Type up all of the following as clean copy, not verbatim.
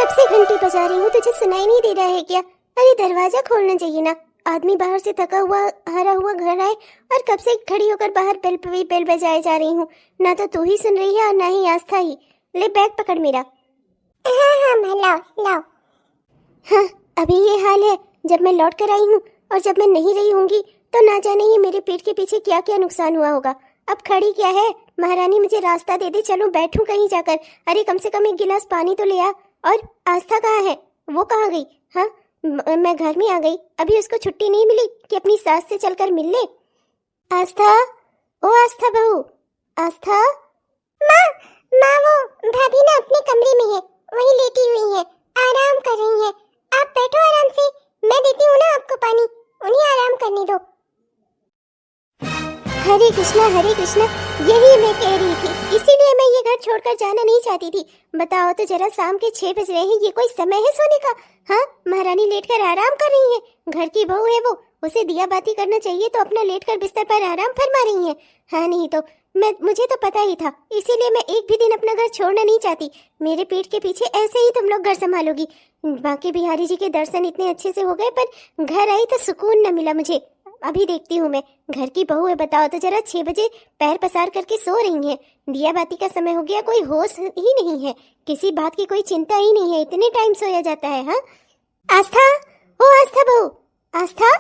कब से घंटी बजा रही हूँ, तुझे सुनाई नहीं दे रहा है क्या? अरे दरवाजा खोलना चाहिए ना। आदमी बाहर से थका हुआ हारा हुआ घर आए और कब से खड़ी होकर बाहर बेल बजाए जा रही हूँ। ना तो तू ही सुन रही है और ना ही आस्था ही। ले बैग पकड़ मेरा। हाँ मैं लाओ। हाँ अभी ये हाल है। जब मैं लौट कर आई हूँ और जब मैं नहीं रही होंगी तो ना जाने ही मेरे पेट के पीछे क्या क्या नुकसान हुआ होगा। अब खड़ी क्या है, महारानी मुझे रास्ता दे दे, चलो बैठूं कहीं जाकर। अरे कम से कम एक गिलास पानी तो ले आ। और आस्था कहाँ है, वो कहाँ गई? हाँ मैं घर में आ गई, अभी उसको छुट्टी नहीं मिली कि अपनी सास से चलकर मिल ले। आस्था, ओ आस्था बहू, आस्था। माँ वो भाभी ना अपने कमरे में है, वहीं लेटी हुई है, आराम कर रही है। आप बैठो आराम से, मैं देती हूँ ना आपको पानी, उन्हें आराम करने दो। हरे कृष्णा यही मैं कह रही थी, इसीलिए मैं ये घर छोड़कर जाना नहीं चाहती थी। बताओ तो जरा, शाम के 6 बज रहे हैं, ये कोई समय है सोने का? हाँ महारानी लेटकर आराम कर रही है, घर की बहू है वो, उसे दिया बाती करना चाहिए तो अपना लेटकर बिस्तर पर आराम फरमा रही है। हाँ नहीं तो मुझे तो पता ही था, इसीलिए मैं एक भी दिन अपना घर छोड़ना नहीं चाहती। मेरे पीठ के पीछे ऐसे ही तुम लोग घर संभालोगी। बाकी बिहारी जी के दर्शन इतने अच्छे से हो गए, पर घर आई तो सुकून न मिला मुझे। अभी देखती हूँ मैं, घर की बहू है, बताओ तो जरा 6 बजे पैर पसार करके सो रही है, दिया बाती का समय हो गया, कोई होश ही नहीं है, किसी बात की कोई चिंता ही नहीं है, इतने टाइम सोया जाता है। हाँ आस्था, ओ आस्था बहू, आस्था।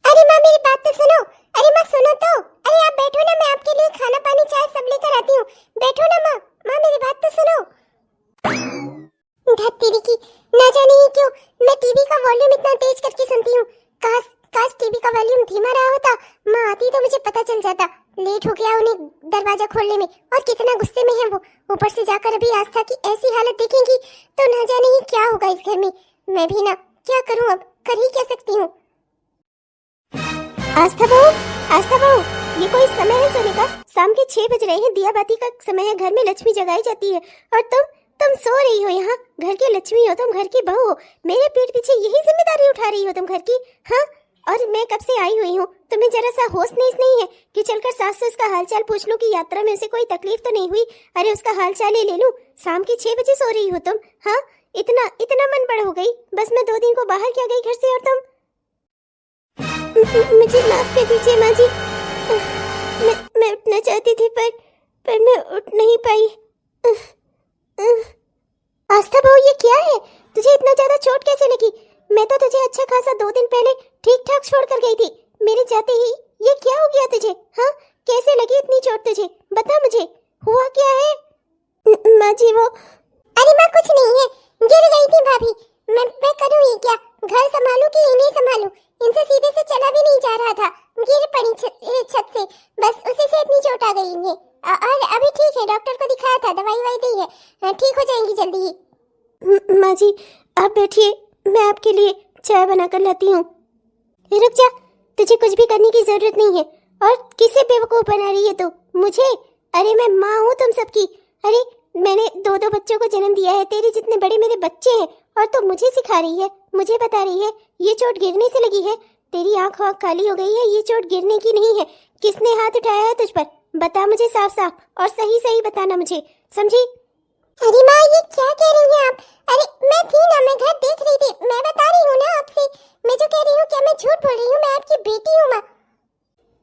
अरे माँ मेरी बात तो सुनो, अरे माँ सुनो तो, अरे आप बैठो ना, मैं आपके लिए खाना पानी चाय सब लेकर आती हूँ, बैठो ना माँ। माँ मेरी बात तो सुनो। धत्तेरी की, ना जाने ही क्यों मैं टीवी का वॉल्यूम इतना तेज करके सुनती हूँ। काश टीवी का वॉल्यूम धीमा रहा होता, माँ आती तो मुझे पता चल जाता। लेट हो गया उन्हें दरवाजा खोलने में, और कितना गुस्से में है वो। ऊपर से जाकर अभी आस्था की ऐसी हालत देखेंगी तो ना जाने ही क्या होगा इस घर में। मैं भी ना क्या करूँ, अब कर ही क्या सकती हूँ। आस्था बहू, ये कोई समय है सोने का? शाम के 6 बज रहे हैं, दिया बाती का समय है, घर में लक्ष्मी जगाई जाती है, और तुम सो रही हो यहाँ। घर की लक्ष्मी हो तुम, घर की बहू हो, मेरे पीठ पीछे यही जिम्मेदारी उठा रही हो तुम घर की। हाँ और मैं कब से आई हुई हूँ, तुम्हें जरा सा होश नहीं है कि चलकर सास से उसका हालचाल पूछ लूं कि यात्रा में उसे कोई तकलीफ तो नहीं हुई? अरे उसका हालचाल ही ले लूं। शाम के 6 बजे सो रही हो तुम। हाँ इतना मन बड़ हो गई, बस मैं 2 दिन को बाहर क्या गई घर से, और तुम। मुझे माफ कर दीजिए माँ जी, मैं उठना चाहती थी पर मैं उठ नहीं पाई। आस्था बहू ये क्या है, तुझे इतना ज्यादा चोट कैसे लगी? मैं तो तुझे अच्छा खासा 2 दिन पहले ठीक ठाक छोड़ कर गई थी, मेरे जाते ही ये क्या हो गया तुझे? हाँ कैसे लगी इतनी चोट तुझे, बता मुझे, हुआ क्या है? माँ जी वो, अरे माँ कुछ नहीं है, गिर गई थी भाभी। मैं करूँ ही क्या, घर संभालूं कि इन्हें संभालूं? इनसे सीधे से चला भी नहीं जा रहा था, गिर पड़ी छत से, बस उसी से इतनी चोट आ गई इन्हें। और अभी ठीक है, डॉक्टर को दिखाया था, दवाई दी है, ठीक हो जाएंगी जल्दी ही। माँ जी आप बैठिए, मैं आपके लिए चाय बनाकर लाती हूँ। रुक जा, तुझे कुछ भी करने की जरूरत नहीं है। और किसे बेवकूफ बना रही है तू? मुझे? अरे मैं माँ हूँ तुम सबकी। अरे मैंने 2 बच्चों को जन्म दिया है, तेरे जितने बड़े मेरे बच्चे हैं, और तू मुझे सिखा रही है, मुझे बता रही है ये चोट गिरने से लगी है। तेरी आँख काली हो गई है, ये चोट गिरने की नहीं है। किसने हाथ उठाया है तुझ पर? बता मुझे साफ साफ, और सही बताना मुझे, समझी? अरे माँ ये क्या कह रही हैं आप? अरे मैं थी ना, मैं घर देख रही थी, मैं बता रही हूँ ना आपसे, मैं जो कह रही हूँ क्या मैं झूठ बोल रही हूँ? मैं आपकी बेटी हूँ माँ।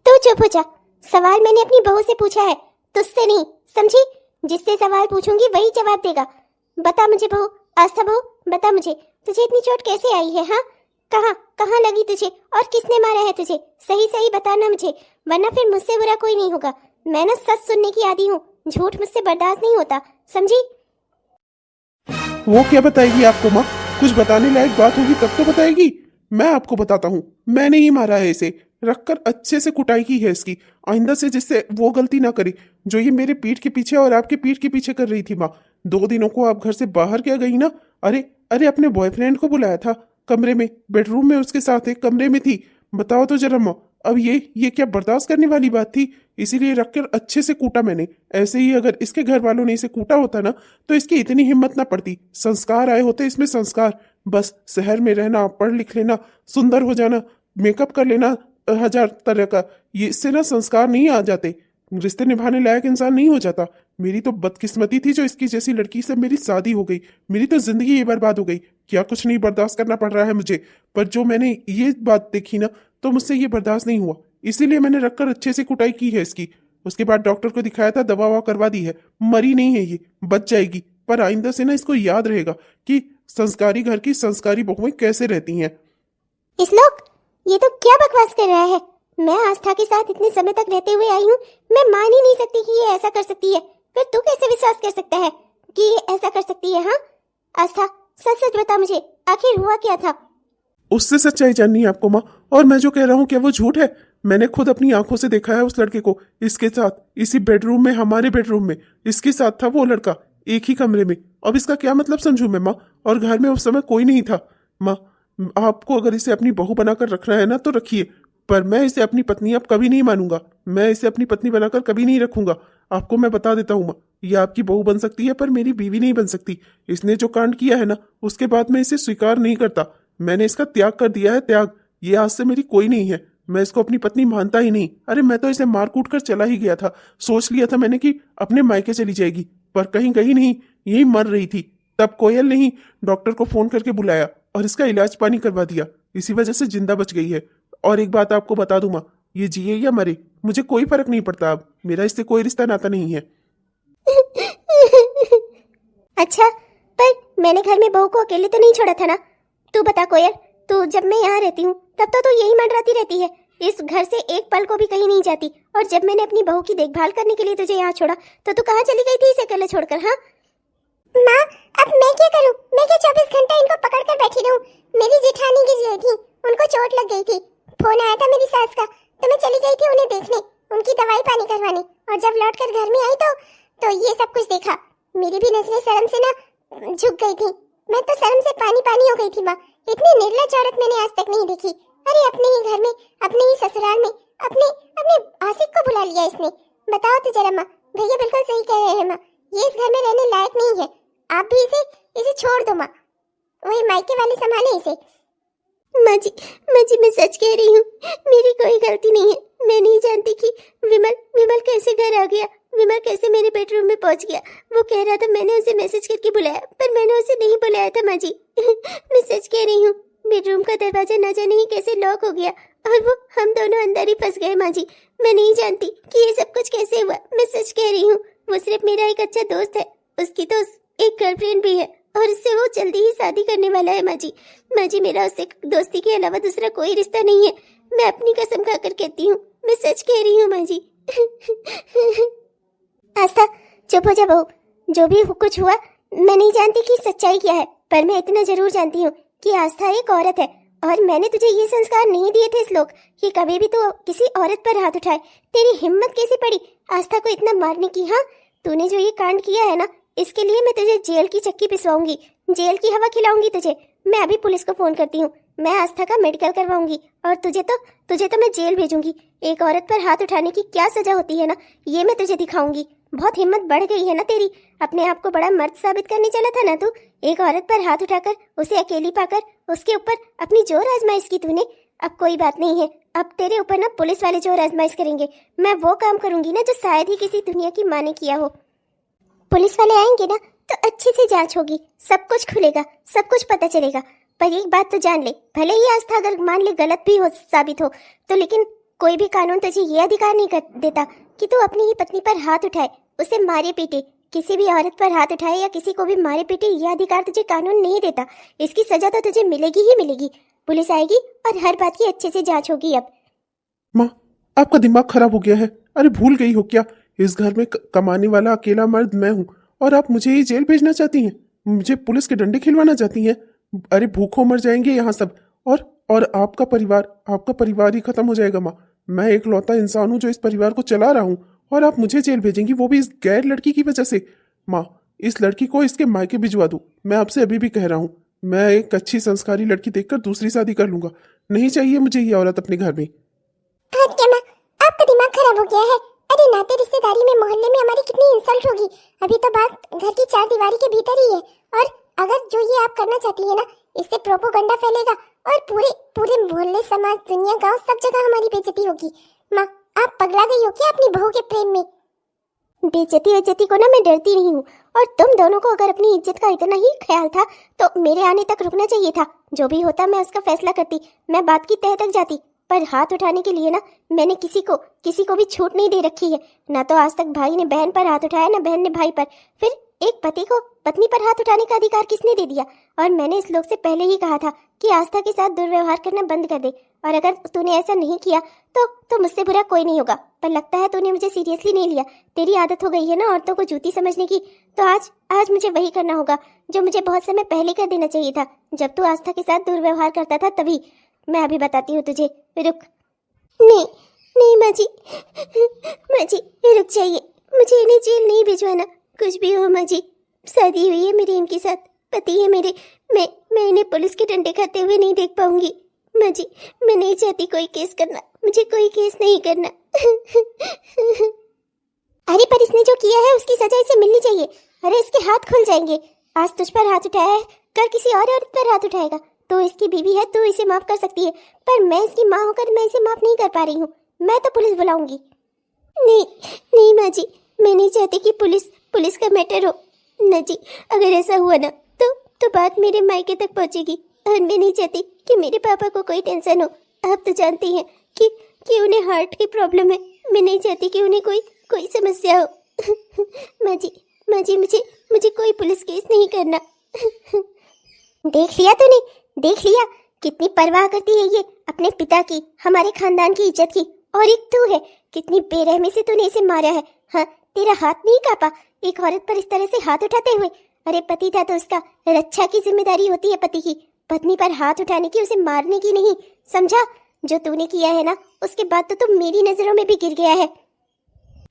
तू चुप हो जा, सवाल मैंने अपनी बहू से पूछा है, तुझसे नहीं, समझी? जिससे सवाल पूछूंगी वही जवाब देगा। बता मुझे बहू, आस्था बहू बता मुझे, तुझे इतनी चोट कैसे आई है? हाँ कहाँ लगी तुझे, और किसने मारा है तुझे? सही बताना मुझे, वरना फिर मुझसे बुरा कोई नहीं होगा। मैं ना सच सुनने की आदी हूँ, झूठ मुझसे बर्दाश्त नहीं होता, समझी? वो क्या बताएगी आपको माँ? कुछ बताने लायक बात होगी तब तो बताएगी। मैं आपको बताता हूँ, मैंने ही मारा है इसे, रखकर अच्छे से कुटाई की है इसकी, आइंदा से जिससे वो गलती ना करे जो ये मेरे पीठ के पीछे और आपके पीठ के पीछे कर रही थी। माँ 2 दिनों को आप घर से बाहर क्या गई ना? अरे अपने बॉयफ्रेंड को बुलाया था कमरे में, बेडरूम में उसके साथ एक कमरे में थी। बताओ तो जरा माँ, अब ये क्या बर्दाश्त करने वाली बात थी? इसीलिए रखकर अच्छे से कूटा मैंने। ऐसे ही अगर इसके घर वालों ने इसे कूटा होता ना तो इसकी इतनी हिम्मत ना पड़ती। संस्कार आए होते इसमें, संस्कार। बस शहर में रहना, पढ़ लिख लेना, सुंदर हो जाना, मेकअप कर लेना 1000 तरह का, ये इससे ना संस्कार नहीं आ जाते, रिश्ते निभाने लायक इंसान नहीं हो जाता। मेरी तो बदकिस्मती थी जो इसकी जैसी लड़की से मेरी शादी हो गई। मेरी तो जिंदगी ही बर्बाद हो गई। क्या कुछ नहीं बर्दाश्त करना पड़ रहा है मुझे, पर जो मैंने ये बात देखी ना, तो मुझसे ये बर्दाश्त नहीं हुआ। इसीलिए मैंने रखकर अच्छे से कुटाई की है इसकी। उसके बाद डॉक्टर को दिखाया था, दवा ववा करवा दी है। मरी नहीं है ये, बच जाएगी। पर आइंदा से ना इसको याद रहेगा कि संस्कारी घर की संस्कारी बहुएं कैसे रहती हैं। इस लोग ये तो क्या बकवास कर रहा है। मैं आस्था के साथ इतने समय तक रहते हुए आई हूँ, मैं मान ही नहीं सकती कि ये ऐसा कर सकती है। फिर तू कैसे विश्वास कर सकता है कि ये ऐसा कर सकती है? हाँ आस्था, सच सच बता मुझे, आखिर हुआ क्या था? उससे सच्चाई जाननी है आपको माँ, और मैं जो कह रहा हूँ क्या वो झूठ है? मैंने खुद अपनी आंखों से देखा है उस लड़के को, इसके साथ, इसी बेडरूम में, हमारे बेडरूम में इसके साथ था वो लड़का, एक ही कमरे में। अब इसका क्या मतलब समझूं मैं माँ? और घर में उस समय कोई नहीं था। माँ, आपको अगर इसे अपनी बहू बनाकर रखना है ना तो रखिए, पर मैं इसे अपनी पत्नी अब कभी नहीं मानूंगा। मैं इसे अपनी पत्नी बनाकर कभी नहीं रखूंगा। आपको मैं बता देता हूँ माँ, ये आपकी बहू बन सकती है पर मेरी बीवी नहीं बन सकती। इसने जो कांड किया है ना, उसके बाद मैं इसे स्वीकार नहीं करता। मैंने इसका त्याग कर दिया है, त्याग। ये आज से मेरी कोई नहीं है। मैं इसको अपनी पत्नी मानता ही नहीं। अरे मैं तो इसे मार कूट कर चला ही गया था। सोच लिया था मैंने कि अपने मायके चली जाएगी, पर कहीं कहीं नहीं, यही मर रही थी। तब कोयल ने ही डॉक्टर को फोन करके बुलाया और इसका इलाज पानी करवा दिया। इसी वजह से जिंदा बच गई है। और एक बात आपको बता दूं माँ, ये जिए या मरे मुझे कोई फर्क नहीं पड़ता। अब मेरा इससे कोई रिश्ता नाता नहीं है। अच्छा, पर मैंने घर में बहू को अकेले तो नहीं छोड़ा था ना? तू बता कोयल, तू जब मैं यहाँ रहती हूँ तब तो तू यही मंडराती रहती है, इस घर से एक पल को भी कहीं नहीं जाती। और जब मैंने अपनी बहू की देखभाल करने के लिए तुझे यहाँ छोड़ा तो तू कहाँ चली गई थी इसे अकेले छोड़कर? हाँ माँ, अब मैं क्या करूँ? मैं क्या 24 घंटा इनको पकड़ कर बैठी रहूँ? मेरी जेठानी गिर गई थी, उनको चोट लग गई थी। फोन आया था मेरी सास का, तो मैं चली गई थी उन्हें देखने, उनकी दवाई पानी करवाने। और जब लौट कर घर में आई तो ये सब कुछ देखा। मेरी भी नजरें शर्म से ना झुक गई थी। मैं तो शर्म से पानी पानी हो गई थी माँ। इतनी निर्लज औरत मैंने आज तक नहीं देखी। अरे अपने ही घर में, अपने ही ससुराल में, अपने अपने आशिक को बुला लिया इसने। बताओ तो जरा माँ, भैया बिल्कुल सही कह रहे हैं माँ, ये इस घर में रहने लायक नहीं है। आप भी इसे छोड़ दो माँ, वही मायके वाले संभाले इसे। माँ जी मैं सच कह रही हूँ, मेरी कोई गलती नहीं है। मैं नहीं जानती कि विमल कैसे घर आ गया, विमल कैसे मेरे बेडरूम में पहुंच गया। वो कह रहा था, मैंने उसे मैसेज करके बुलाया, पर मैंने उसे नहीं बुलाया था माँ जी। मैं सच कह रही हूँ, बेडरूम का दरवाजा न जाने ही कैसे लॉक हो गया और वो हम दोनों अंदर ही फंस गए माँ जी। मैं नहीं जानती कि ये सब कुछ कैसे हुआ। मैं सच कह रही हूँ, वो सिर्फ मेरा एक अच्छा दोस्त है, उसकी तो एक गर्लफ्रेंड भी है और इससे वो जल्दी ही शादी करने वाला है माँ जी। माँ जी, मेरा उससे दोस्ती के अलावा दूसरा कोई रिश्ता नहीं है। मैं अपनी कसम खाकर कहती हूँ, मैं सच कह रही हूँ माँ जी। आस्था चुप हो जा बहू, जो भी कुछ हुआ मैं नहीं जानती कि सच्चाई क्या है, पर मैं इतना जरूर जानती हूँ कि आस्था एक औरत है और मैंने तुझे ये संस्कार नहीं दिए थे श्लोक कि कभी भी तू किसी औरत पर हाथ उठाए। तेरी हिम्मत कैसे पड़ी आस्था को इतना मारने की? हाँ, तूने जो ये कांड किया है ना, इसके लिए मैं तुझे जेल की चक्की पिसवाऊंगी, जेल की हवा खिलाऊंगी तुझे। मैं अभी पुलिस को फोन करती हूँ, मैं आस्था का मेडिकल करवाऊंगी और तुझे तो मैं जेल भेजूंगी। एक औरत पर हाथ उठाने की क्या सजा होती है ना, ये मैं तुझे दिखाऊंगी। बहुत हिम्मत बढ़ गई है ना तेरी, अपने आप को बड़ा मर्द साबित करने चला था ना तू। एक औरत पर हाथ उठाकर, उसे अकेली पाकर उसके ऊपर अपनी जोर आजमाइश की तूने। अब कोई बात नहीं है, अब तेरे ऊपर ना पुलिस वाले जोर आजमाइश करेंगे। मैं वो काम करूंगी ना जो शायद ही किसी दुनिया की माँ ने किया हो। पुलिस वाले आएंगे ना तो अच्छे से जांच होगी, सब कुछ खुलेगा, सब कुछ पता चलेगा। पर एक बात तो जान ले, भले ही आस्था अगर मान ले गलत भी हो साबित हो तो, लेकिन कोई भी कानून तुझे ये अधिकार नहीं कर देता कि तू अपनी ही पत्नी पर हाथ उठाए, उसे मारे पीटे। किसी भी औरत पर हाथ उठाए या किसी को भी मारे पीटे, ये अधिकार तुझे कानून नहीं देता। इसकी सजा तो तुझे मिलेगी ही मिलेगी। पुलिस आएगी और हर बात की अच्छे से जांच होगी। अब माँ, आपका दिमाग खराब हो गया है। अरे भूल गई हो क्या, इस घर में कमाने वाला अकेला मर्द मैं हूँ और आप मुझे ही जेल भेजना चाहती हैं, मुझे पुलिस के डंडे खिलवाना चाहती हैं। अरे भूखों मर जाएंगे यहाँ सब, और आपका परिवार ही खत्म हो जाएगा माँ। मैं एक लौता इंसान हूँ जो इस परिवार को चला रहा हूँ और आप मुझे जेल भेजेंगी, वो भी इस गैर लड़की की वजह से। माँ, इस लड़की को इसके मायके भिजवा दूँ। मैं आपसे अभी भी कह रहा हूँ, मैं एक अच्छी संस्कारी लड़की देखकर दूसरी शादी कर लूंगा। नहीं चाहिए मुझे ये औरत अपने घर में। क्या माँ, आपका दिमाग खराब हो गया है? अरे नाते रिश्तेदारी में, मोहल्ले में हमारी कितनी इंसल्ट होगी। अभी तो बात घर की चार दीवारी के भीतर ही है, और अगर जो ये आप करना चाहती है ना, इससे प्रोपोगंडा फैलेगा और पूरे मोहल्ले, समाज, दुनिया, गांव, सब जगह हमारी बेइज्जती होगी। माँ, आप पगला गई हो क्या अपनी बहू के प्रेम में? बेइज्जती बेइज्जती को ना मैं डरती नहीं हूँ। और तुम दोनों को अगर अपनी इज्जत का इतना ही ख्याल था तो मेरे आने तक रुकना चाहिए था। जो भी होता मैं उसका फैसला करती, मैं बात की तह तक जाती। पर हाथ उठाने के लिए ना मैंने किसी को भी छूट नहीं दे रखी है। ना तो आज तक भाई ने बहन पर हाथ उठाया, ना बहन ने भाई पर। फिर एक पति को पत्नी पर हाथ उठाने का अधिकार किसने दे दिया? और मैंने इस लोग से पहले ही कहा था कि आस्था के साथ दुर्व्यवहार करना बंद कर दे। और अगर तूने ऐसा नहीं किया तो मुझसे बुरा कोई नहीं होगा। पर लगता है तूने मुझे सीरियसली नहीं लिया। तेरी आदत हो गई है ना औरतों को जूती समझने की। तो आज मुझे वही करना होगा जो मुझे बहुत समय पहले कर देना चाहिए था, जब तू आस्था के साथ दुर्व्यवहार करता था तभी। मैं अभी बताती हूँ तुझे, रुक। नहीं नहीं माँ जी, रुक जाइए। मुझे इन्हें जेल नहीं भिजवाना। कुछ भी हो माँ जी, शादी हुई है मेरी इनके साथ, पति है मेरे। मैं इन्हें पुलिस के डंडे खाते हुए नहीं देख पाऊंगी। माँ जी, मैं नहीं चाहती कोई केस करना, मुझे कोई केस नहीं करना। अरे पर इसने जो किया है उसकी सजा इसे मिलनी चाहिए। अरे इसके हाथ खुल जाएंगे। आज तुझ पर हाथ उठाया है, कल किसी और औरत पर हाथ उठाएगा। तो इसकी बीवी है, तू इसे माफ कर सकती है, पर मैं इसकी माँ होकर मैं इसे माफ नहीं कर पा रही हूँ। मैं तो पुलिस बुलाऊंगी। नहीं माँ जी, मैं नहीं चाहती कि पुलिस का मैटर हो। ना जी, अगर ऐसा हुआ ना तो बात मेरे मायके तक पहुंचेगी। और मैं नहीं चाहती कि मेरे पापा को कोई टेंशन हो। आप तो जानती हैं कि उन्हें हार्ट की प्रॉब्लम है। मैं नहीं चाहती कि उन्हें कोई समस्या हो। माँ जी, मुझे कोई पुलिस केस नहीं करना। देख लिया तूने, देख लिया कितनी परवाह करती है ये अपने पिता की, हमारे खानदान की इज्जत की। और एक तू है, कितनी बेरहमी से तूने इसे मारा है। हाँ, तेरा हाथ नहीं कांपा एक औरत पर इस तरह से हाथ उठाते हुए? अरे पति था तो उसका रक्षा की जिम्मेदारी होती है पति की, पत्नी पर हाथ उठाने की, उसे मारने की नहीं। समझा? जो तूने किया है ना, उसके बाद तो तुम मेरी नजरों में भी गिर गया है।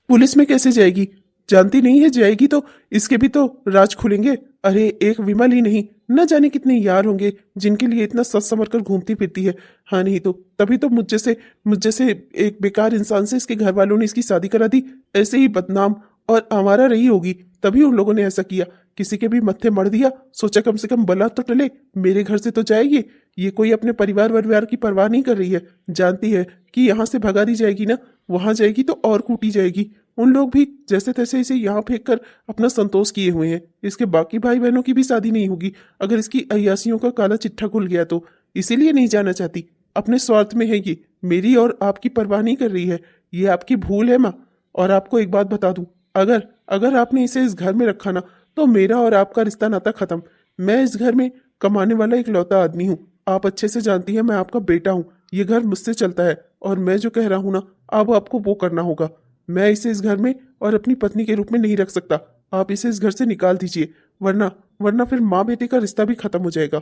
पुलिस में कैसे जाएगी? जानती नहीं है, जाएगी तो इसके भी तो राज खुलेंगे। अरे एक विमल ही नहीं, न जाने कितने यार होंगे जिनके लिए इतना सच समझ कर घूमती फिरती है। हाँ, नहीं तो तभी तो मुझ जैसे एक बेकार इंसान से इसके घर वालों ने इसकी शादी करा दी। ऐसे ही बदनाम और आवारा रही होगी, तभी उन लोगों ने ऐसा किया। किसी के भी मत्थे मर दिया, सोचा कम से कम बला तो टले, मेरे घर से तो जाएगी। ये कोई अपने परिवार की परवाह नहीं कर रही है। जानती है कि यहाँ से भगा दी जाएगी ना, वहां जाएगी तो और कूटी जाएगी। उन लोग भी जैसे तैसे इसे यहाँ फेंक कर अपना संतोष किए हुए हैं। इसके बाकी भाई बहनों की भी शादी नहीं होगी अगर इसकी अय्यासियों का काला चिट्ठा खुल गया तो। इसीलिए नहीं जाना चाहती, अपने स्वार्थ में है ये, मेरी और आपकी परवाह नहीं कर रही है। ये आपकी भूल है माँ। और आपको एक बात बता दूं, अगर आपने इसे इस घर में रखा ना तो मेरा और आपका रिश्ता नाता खत्म। मैं इस घर में कमाने वाला एक लौता आदमी हूँ। आप अच्छे से जानती हैं मैं आपका बेटा हूँ। ये घर मुझसे चलता है और मैं जो कह रहा हूँ ना, अब आपको वो करना होगा। मैं इसे इस घर में और अपनी पत्नी के रूप में नहीं रख सकता। आप इसे इस घर से निकाल दीजिए, वरना फिर माँ बेटे का रिश्ता भी खत्म हो जाएगा।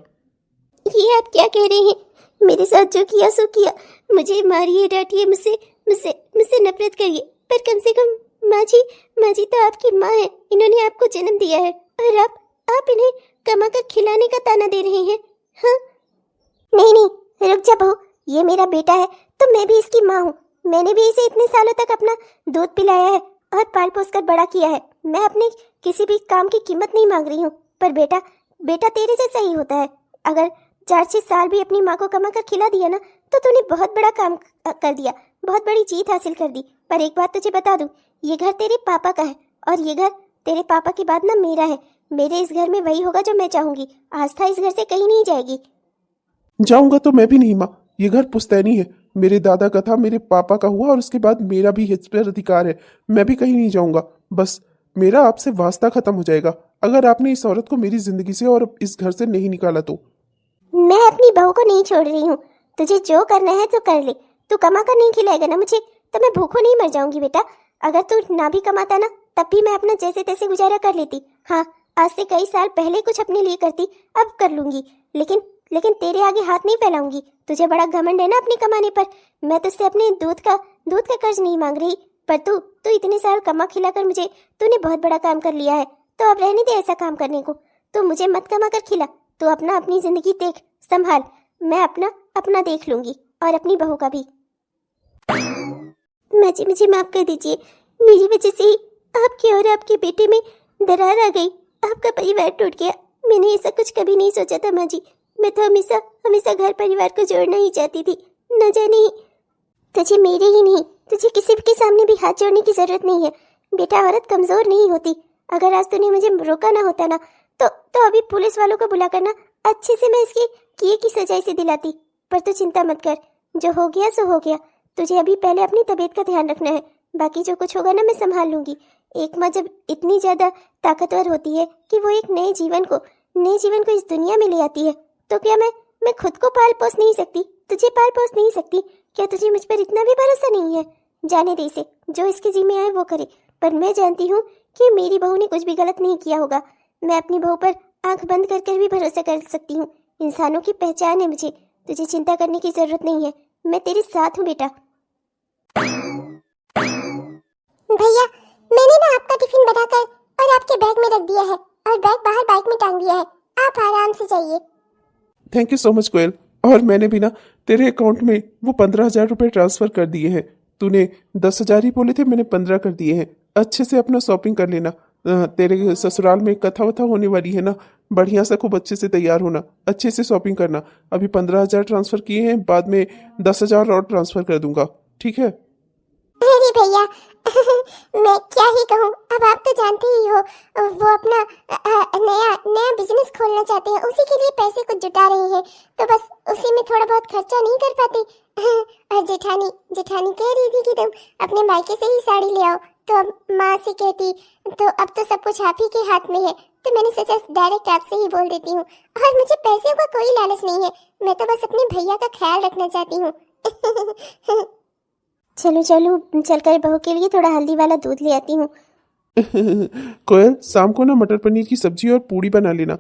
ये आप क्या कह रहे हैं? मेरे साथ जो किया सो किया, मुझे मारिए, डांटिए, मुझसे नफरत करिए, पर कम से कम माँ जी तो आपकी माँ है। इन्होंने आपको जन्म दिया है और आप इन्हें कमा कर खिलाने का ताना दे रहे हैं। हाँ, नहीं, रुक जा बहू, ये मेरा बेटा है तो मैं भी इसकी माँ हूँ। मैंने भी इसे इतने सालों तक अपना दूध पिलाया है और पाल पोस कर बड़ा किया है। मैं अपने किसी भी काम की कीमत नहीं मांग रही हूँ। पर बेटा तेरे जैसा ही होता है। अगर 4-6 साल भी अपनी माँ को कमा कर खिला दिया ना तो तूने बहुत बड़ा काम कर दिया, बहुत बड़ी जीत हासिल कर दी। पर एक बात तुझे बता दूं, ये घर तेरे पापा का है और ये घर तेरे पापा के बाद ना मेरा है। मेरे इस घर में वही होगा जो मैं चाहूंगी। आस्था इस घर से कहीं नहीं जाएगी। जाऊंगा तो मैं भी नहीं माँ, ये घर पुश्तैनी है। मेरे दादा का था, मेरे पापा का हुआ और उसके बाद मेरा भी इस पर अधिकार है। मैं भी कहीं नहीं जाऊंगा। बस मेरा आपसे वास्ता खत्म हो जाएगा अगर आपने इस औरत को मेरी जिंदगी से और इस घर से नहीं निकाला तो। मैं अपनी बहू को नहीं छोड़ रही हूँ। तुझे जो करना है तो कर ले। तू कमा कर नहीं खिलाएगा ना मुझे तो मैं भूखों नहीं मर जाऊंगी बेटा। अगर तू ना भी कमाता ना तब भी मैं अपना जैसे तैसे गुजारा कर लेती। हाँ, आज से कई साल पहले कुछ अपने लिए करती, अब कर लूंगी। लेकिन तेरे आगे हाथ नहीं फैलाऊंगी। तुझे बड़ा घमंड है ना अपने कमाने पर। मैं तुझसे अपने दूध का कर्ज नहीं मांग रही, पर तू इतने साल कमा खिलाकर मुझे तूने बहुत बड़ा काम कर लिया है। तो अब रहने दे ऐसा काम करने को। तू मुझे मत कमा कर खिला। तू अपनी जिंदगी देख, संभाल। मैं अपना देख लूंगी और अपनी बहू का भी। माँ जी, मुझे माफ कर दीजिए। मेरी वजह से ही आपके और आपके बेटे में दरार आ गई, आपका परिवार टूट गया। मैंने ऐसा कुछ कभी नहीं सोचा था माँ जी। मैं तो हमेशा घर परिवार को जोड़ना ही चाहती थी। न जाने तुझे मेरे ही नहीं, तुझे किसी के सामने भी हाथ जोड़ने की जरूरत नहीं है। बेटा औरत कमजोर नहीं होती। अगर आज तूने मुझे रोका ना होता ना तो अभी पुलिस वालों को बुला कर ना अच्छे से मैं इसकी किए की सजा इसे दिलाती। पर तू चिंता मत कर, जो हो गया सो हो गया। तुझे अभी पहले अपनी तबीयत का ध्यान रखना है, बाकी जो कुछ होगा ना मैं संभाल लूंगी। एक माँ जब इतनी ज्यादा ताकतवर होती है कि वो एक नए जीवन को इस दुनिया में ले आती है, तो क्या मैं खुद को पाल पोस नहीं सकती? तुझे पाल पोस नहीं सकती? क्या तुझे मुझ पर इतना भी भरोसा नहीं है? जाने दे इसे, जो इसके जी में आए वो करे। पर मैं जानती हूँ कि मेरी बहू ने कुछ भी गलत नहीं किया होगा। मैं अपनी बहू पर आंख बंद कर भी भरोसा कर सकती हूँ। इंसानों की पहचान है मुझे, तुझे चिंता करने की जरूरत नहीं है। मैं तेरे साथ हूँ बेटा। भैया, मैंने ना आपका टिफिन बनाकर और आपके बैग में रख दिया है और बैग बाहर बाइक में टांग दिया है। आप आराम से जाइए। थैंक यू सो मच कोयल। और मैंने भी ना तेरे अकाउंट में वो 15,000 रुपये ट्रांसफर कर दिए हैं। तूने 10,000 ही बोले थे, मैंने 15 कर दिए हैं। अच्छे से अपना शॉपिंग कर लेना। तेरे ससुराल में कथा वथा होने वाली है ना, बढ़िया से खूब अच्छे से तैयार होना, अच्छे से शॉपिंग करना। अभी 15,000 ट्रांसफर किए हैं, बाद में 10,000 और ट्रांसफर कर दूंगा, ठीक है? अरे भैया, मैं क्या ही कहूँ। अब आप तो जानते ही हो, वो अपना नया बिजनेस खोलना चाहते हैं, उसी के लिए पैसे कुछ जुटा रहे हैं। तो बस उसी में थोड़ा बहुत खर्चा नहीं कर पाते। और जेठानी कह रही थी कि तुम अपने मायके से ही साड़ी ले आओ, तो अब माँ से कहती तो अब तो सब कुछ आप ही के हाथ में है। तो मैंने सोचा डायरेक्ट आपसे ही बोल देती हूँ। और मुझे पैसे का कोई लालच नहीं है, मैं तो बस अपने भैया का ख्याल रखना चाहती हूँ। चलो चलकर बहू के लिए थोड़ा हल्दी वाला दूध ले आती हूँ। कोयल, शाम को ना मटर पनीर की सब्जी और पूड़ी बना लेना।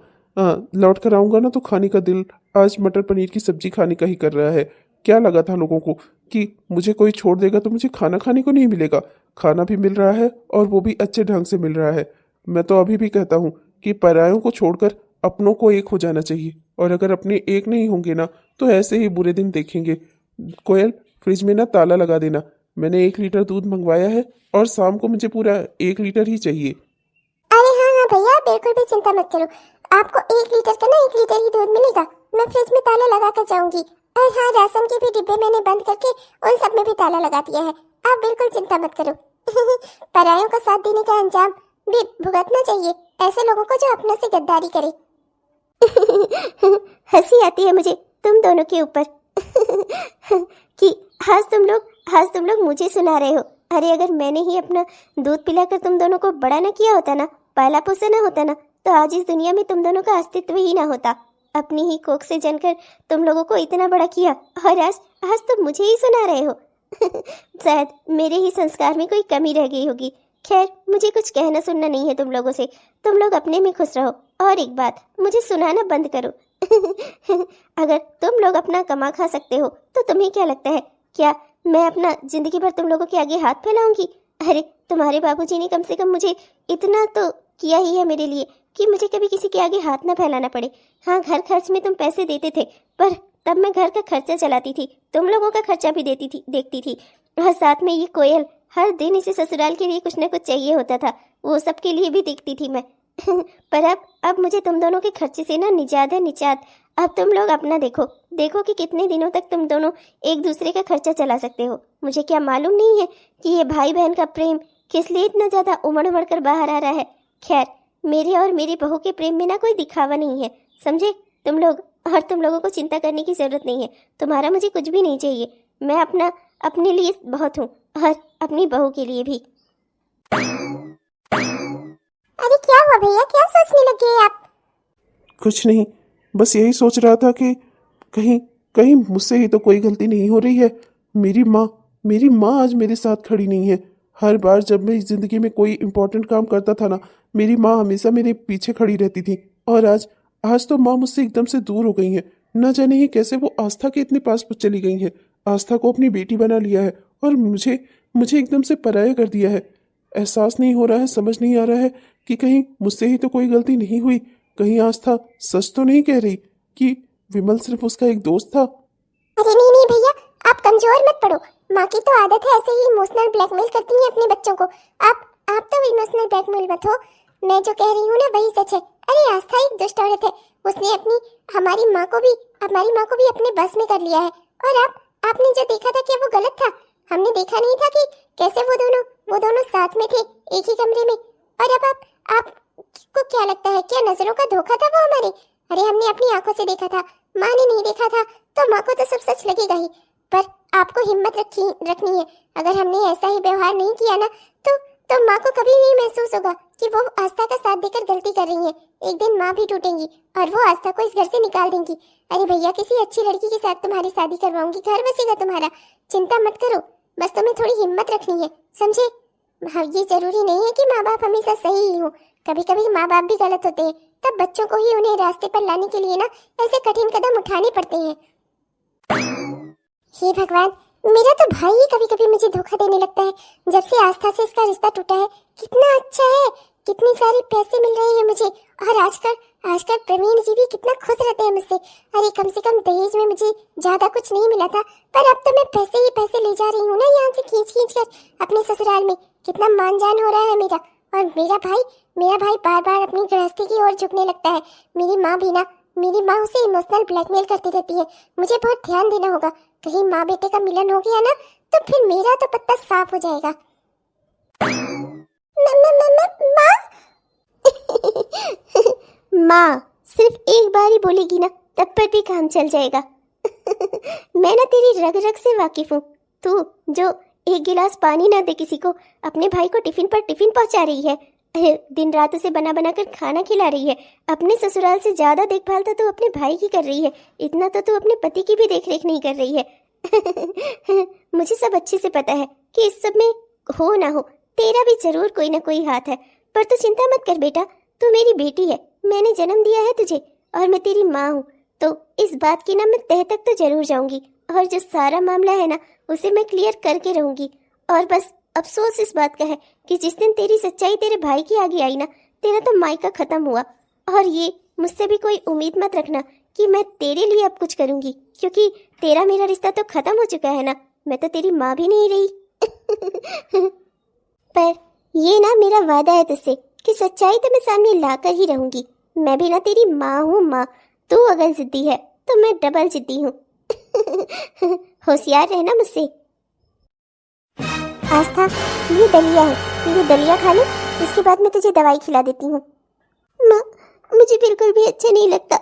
लौट कर आऊंगा ना तो खाने का दिल आज मटर पनीर की सब्जी खाने का ही कर रहा है। क्या लगा था लोगों को कि मुझे कोई छोड़ देगा तो मुझे खाना खाने को नहीं मिलेगा? खाना भी मिल रहा है और वो भी अच्छे ढंग से मिल रहा है। मैं तो अभी भी कहता हूँ कि परायों को छोड़कर अपनों को एक हो जाना चाहिए, और अगर अपने एक नहीं होंगे ना तो ऐसे ही बुरे दिन देखेंगे। कोयल, फ्रिज में ना ताला लगा देना। मैंने 1 लीटर दूध मंगवाया है और शाम को मुझे पूरा 1 लीटर ही चाहिए। अरे हाँ भैया, बिल्कुल भी चिंता मत करो। आपको 1 लीटर का ना 1 लीटर ही दूध मिलेगा। मैं फ्रिज में ताला लगा कर जाऊंगी। और हाँ, राशन के भी डिब्बे मैंने बंद करके उन सब में भी ताला लगा दिया है। आप बिल्कुल चिंता मत करो। परायों का साथ देने का अंजाम भी भुगतना चाहिए ऐसे लोगों को जो अपनों से गद्दारी करे। हंसी आती है मुझे तुम दोनों के ऊपर कि आज तुम लोग मुझे सुना रहे हो। अरे अगर मैंने ही अपना दूध पिलाकर तुम दोनों को बड़ा ना किया होता ना, पाला पोसा ना होता ना, तो आज इस दुनिया में तुम दोनों का अस्तित्व ही ना होता। अपनी ही कोख से जनकर तुम लोगों को इतना बड़ा किया और आज तुम मुझे ही सुना रहे हो। शायद मेरे ही संस्कार में कोई कमी रह गई होगी। खैर, मुझे कुछ कहना सुनना नहीं है तुम लोगों से। तुम लोग अपने में खुश रहो। और एक बात, मुझे सुनाना बंद करो। अगर तुम लोग अपना कमा खा सकते हो तो तुम्हें क्या लगता है, क्या मैं अपना जिंदगी भर तुम लोगों के आगे हाथ फैलाऊंगी? अरे तुम्हारे बाबूजी ने कम से कम मुझे इतना तो किया ही है मेरे लिए कि मुझे कभी किसी के आगे हाथ ना फैलाना पड़े। हाँ, घर खर्च में तुम पैसे देते थे, पर तब मैं घर का खर्चा चलाती थी, तुम लोगों का खर्चा भी देखती थी। और साथ में ये कोयल, हर दिन इसे ससुराल के लिए कुछ ना कुछ चाहिए होता था, वो सब के लिए भी देखती थी मैं। पर अब मुझे तुम दोनों के खर्चे से ना निजात है, निजात। अब तुम लोग अपना देखो कि कितने दिनों तक तुम दोनों एक दूसरे का खर्चा चला सकते हो। मुझे क्या मालूम नहीं है कि ये भाई बहन का प्रेम किस लिए इतना ज्यादा उमड़ कर बाहर आ रहा है। खैर, मेरे और मेरी बहू के प्रेम में ना कोई दिखावा नहीं है, समझे तुम लोग। और तुम लोगों को चिंता करने की जरूरत नहीं है, तुम्हारा मुझे कुछ भी नहीं चाहिए। मैं अपने लिए बहुत हूँ और अपनी बहू के लिए भी। अरे क्या हुआ भैया, क्या सोचने लगे आप? कुछ नहीं, बस यही सोच रहा था कि कहीं मुझसे ही तो कोई गलती नहीं हो रही है। मेरी माँ आज मेरे साथ खड़ी नहीं है। हर बार जब मैं इस जिंदगी में कोई इंपॉर्टेंट काम करता था ना, मेरी माँ हमेशा मेरे पीछे खड़ी रहती थी। और आज तो माँ मुझसे एकदम से दूर हो गई है। न जाने ही कैसे वो आस्था के इतने पास चली गई है। आस्था को अपनी बेटी बना लिया है और मुझे एकदम से पराया कर दिया है। एहसास नहीं हो रहा है, समझ नहीं आ रहा है कि कहीं मुझसे ही तो कोई गलती नहीं हुई। कहीं आस्था सच तो नहीं कह रही कि विमल सिर्फ उसका एक दोस्त था। अरे नहीं भैया, आप कमजोर मत पड़ो। माँ की तो आदत है ऐसे ही इमोशनल ब्लैकमेल करती है अपने बच्चों को। आप तो इमोशनल ब्लैकमेल मत हो। मैं जो कह रही हूँ ना वही सच है। अरे आस्था एक दुष्ट औरत है, उसने हमारी माँ को भी अपने बस में कर लिया है। और आपने जो देखा था कि वो गलत था। हमने देखा नहीं था कि कैसे वो दोनों साथ में थे, एक ही कमरे में। और अब आपको क्या लगता है, क्या नजरों का धोखा था वो हमारे? अरे हमने अपनी आंखों से देखा था, माँ ने नहीं देखा था, तो माँ को तो सब सच लगेगा ही। पर आपको हिम्मत रखनी है। अगर हमने ऐसा ही व्यवहार नहीं किया ना तो माँ को कभी नहीं महसूस होगा कि वो आस्था का साथ देकर गलती कर रही है। एक दिन माँ भी टूटेंगी और वो आस्था को इस घर से निकाल देंगी। अरे भैया, किसी अच्छी लड़की के साथ तुम्हारी शादी करवाऊंगी, घर बसेगा तुम्हारा, चिंता मत करो। बस तुम्हें थोड़ी हिम्मत रखनी है, समझे? हाँ, ये जरूरी नहीं है कि माँ बाप हमेशा सही ही हो, कभी कभी माँ बाप भी गलत होते हैं। तब बच्चों को ही उन्हें रास्ते पर लाने के लिए ना ऐसे कठिन कदम उठाने पड़ते हैं। हे भगवान, मेरा तो भाई ही कभी कभी मुझे धोखा देने लगता है। जब से आस्था से इसका रिश्ता टूटा है, कितना अच्छा है, कितने सारे पैसे मिल रहे हैं मुझे। और आजकल प्रवीण जी भी कितना खुश रहते हैं मुझसे। अरे कम से कम दहेज में मुझे ज्यादा कुछ नहीं मिला था, पर अब तो मैं पैसे ही पैसे ले जा रही हूँ ना यहाँ से खींच कर अपने ससुराल में। कितना मान जान हो रहा है मेरा। और मेरा भाई बार बार अपनी गृहस्थी की ओर झुकने लगता है। मेरी माँ उसे इमोशनल ब्लैकमेल करती रहती है। मुझे बहुत ध्यान देना होगा, कहीं माँ बेटे का मिलन हो गया ना तो फिर मेरा तो पत्ता साफ हो जाएगा। माँ सिर्फ एक बार ही बोलेगी ना, तब पर भी काम चल जाएगा। मैं ना तेरी रग रग से वाकिफ हूँ। तू जो एक गिलास पानी ना दे किसी को, अपने भाई को टिफिन पर टिफिन पहुंचा रही है, दिन रात उसे बना बना कर खाना खिला रही है। अपने ससुराल से ज्यादा देखभाल तो तू अपने भाई की कर रही है, इतना तो तू अपने पति की भी देखरेख नहीं कर रही है। मुझे सब अच्छे से पता है कि इस सब में हो ना हो तेरा भी जरूर कोई ना कोई हाथ है। पर तू चिंता मत कर बेटा, तू मेरी बेटी है, मैंने जन्म दिया है तुझे और मैं तेरी माँ हूँ। तो इस बात की ना मैं तह तक तो जरूर जाऊंगी और जो सारा मामला है ना उसे मैं क्लियर करके रहूंगी। और बस अफसोस इस बात का है कि जिस दिन तेरी सच्चाई तेरे भाई की आगे आई ना, तेरा तो मायका खत्म हुआ। और ये मुझसे भी कोई उम्मीद मत रखना कि मैं तेरे लिए अब कुछ करूंगी, क्योंकि तेरा मेरा रिश्ता तो खत्म हो चुका है ना, मैं तो तेरी माँ भी नहीं रही। पर ये ना मेरा वादा है तुझसे कि सच्चाई तो मैं सामने लाकर ही रहूंगी। मैं भी ना तेरी माँ हूँ माँ। तू अगर जिद्दी है तो मैं डबल जिद्दी हूँ। होशियार रहना मुझसे। आस्था, ये दलिया है, ये दलिया खा ले, इसके बाद मैं तुझे दवाई खिला देती हूँ। माँ मुझे बिल्कुल भी अच्छा नहीं लगता।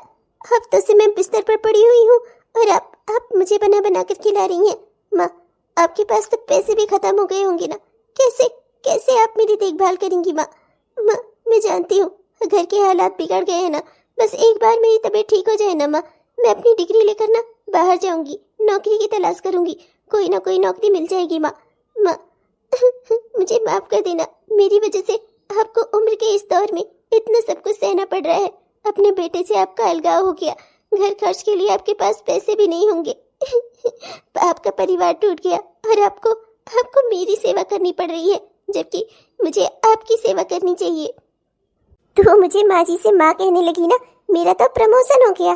हफ्तों से मैं बिस्तर पर पड़ी हुई हूँ और आप मुझे बना बना कर खिला रही हैं। माँ आपके पास तो पैसे भी खत्म हो गए होंगे ना, कैसे आप मेरी देखभाल करेंगी माँ? माँ मैं जानती हूँ घर के हालात बिगड़ गए हैं ना, बस एक बार मेरी तबीयत ठीक हो जाए ना माँ, मैं अपनी डिग्री लेकर ना बाहर जाऊंगी, नौकरी की तलाश करूंगी, कोई ना कोई नौकरी मिल जाएगी माँ। माँ मुझे माफ कर देना, मेरी वजह से आपको उम्र के इस दौर में इतना सब कुछ सहना पड़ रहा है। अपने बेटे से आपका अलगाव हो गया, घर खर्च के लिए आपके पास पैसे भी नहीं होंगे। आपका परिवार टूट गया और आपको मेरी सेवा करनी पड़ रही है, जबकि मुझे आपकी सेवा करनी चाहिए। तू मुझे माँ जी से माँ कहने लगी ना, मेरा तो प्रमोशन हो गया।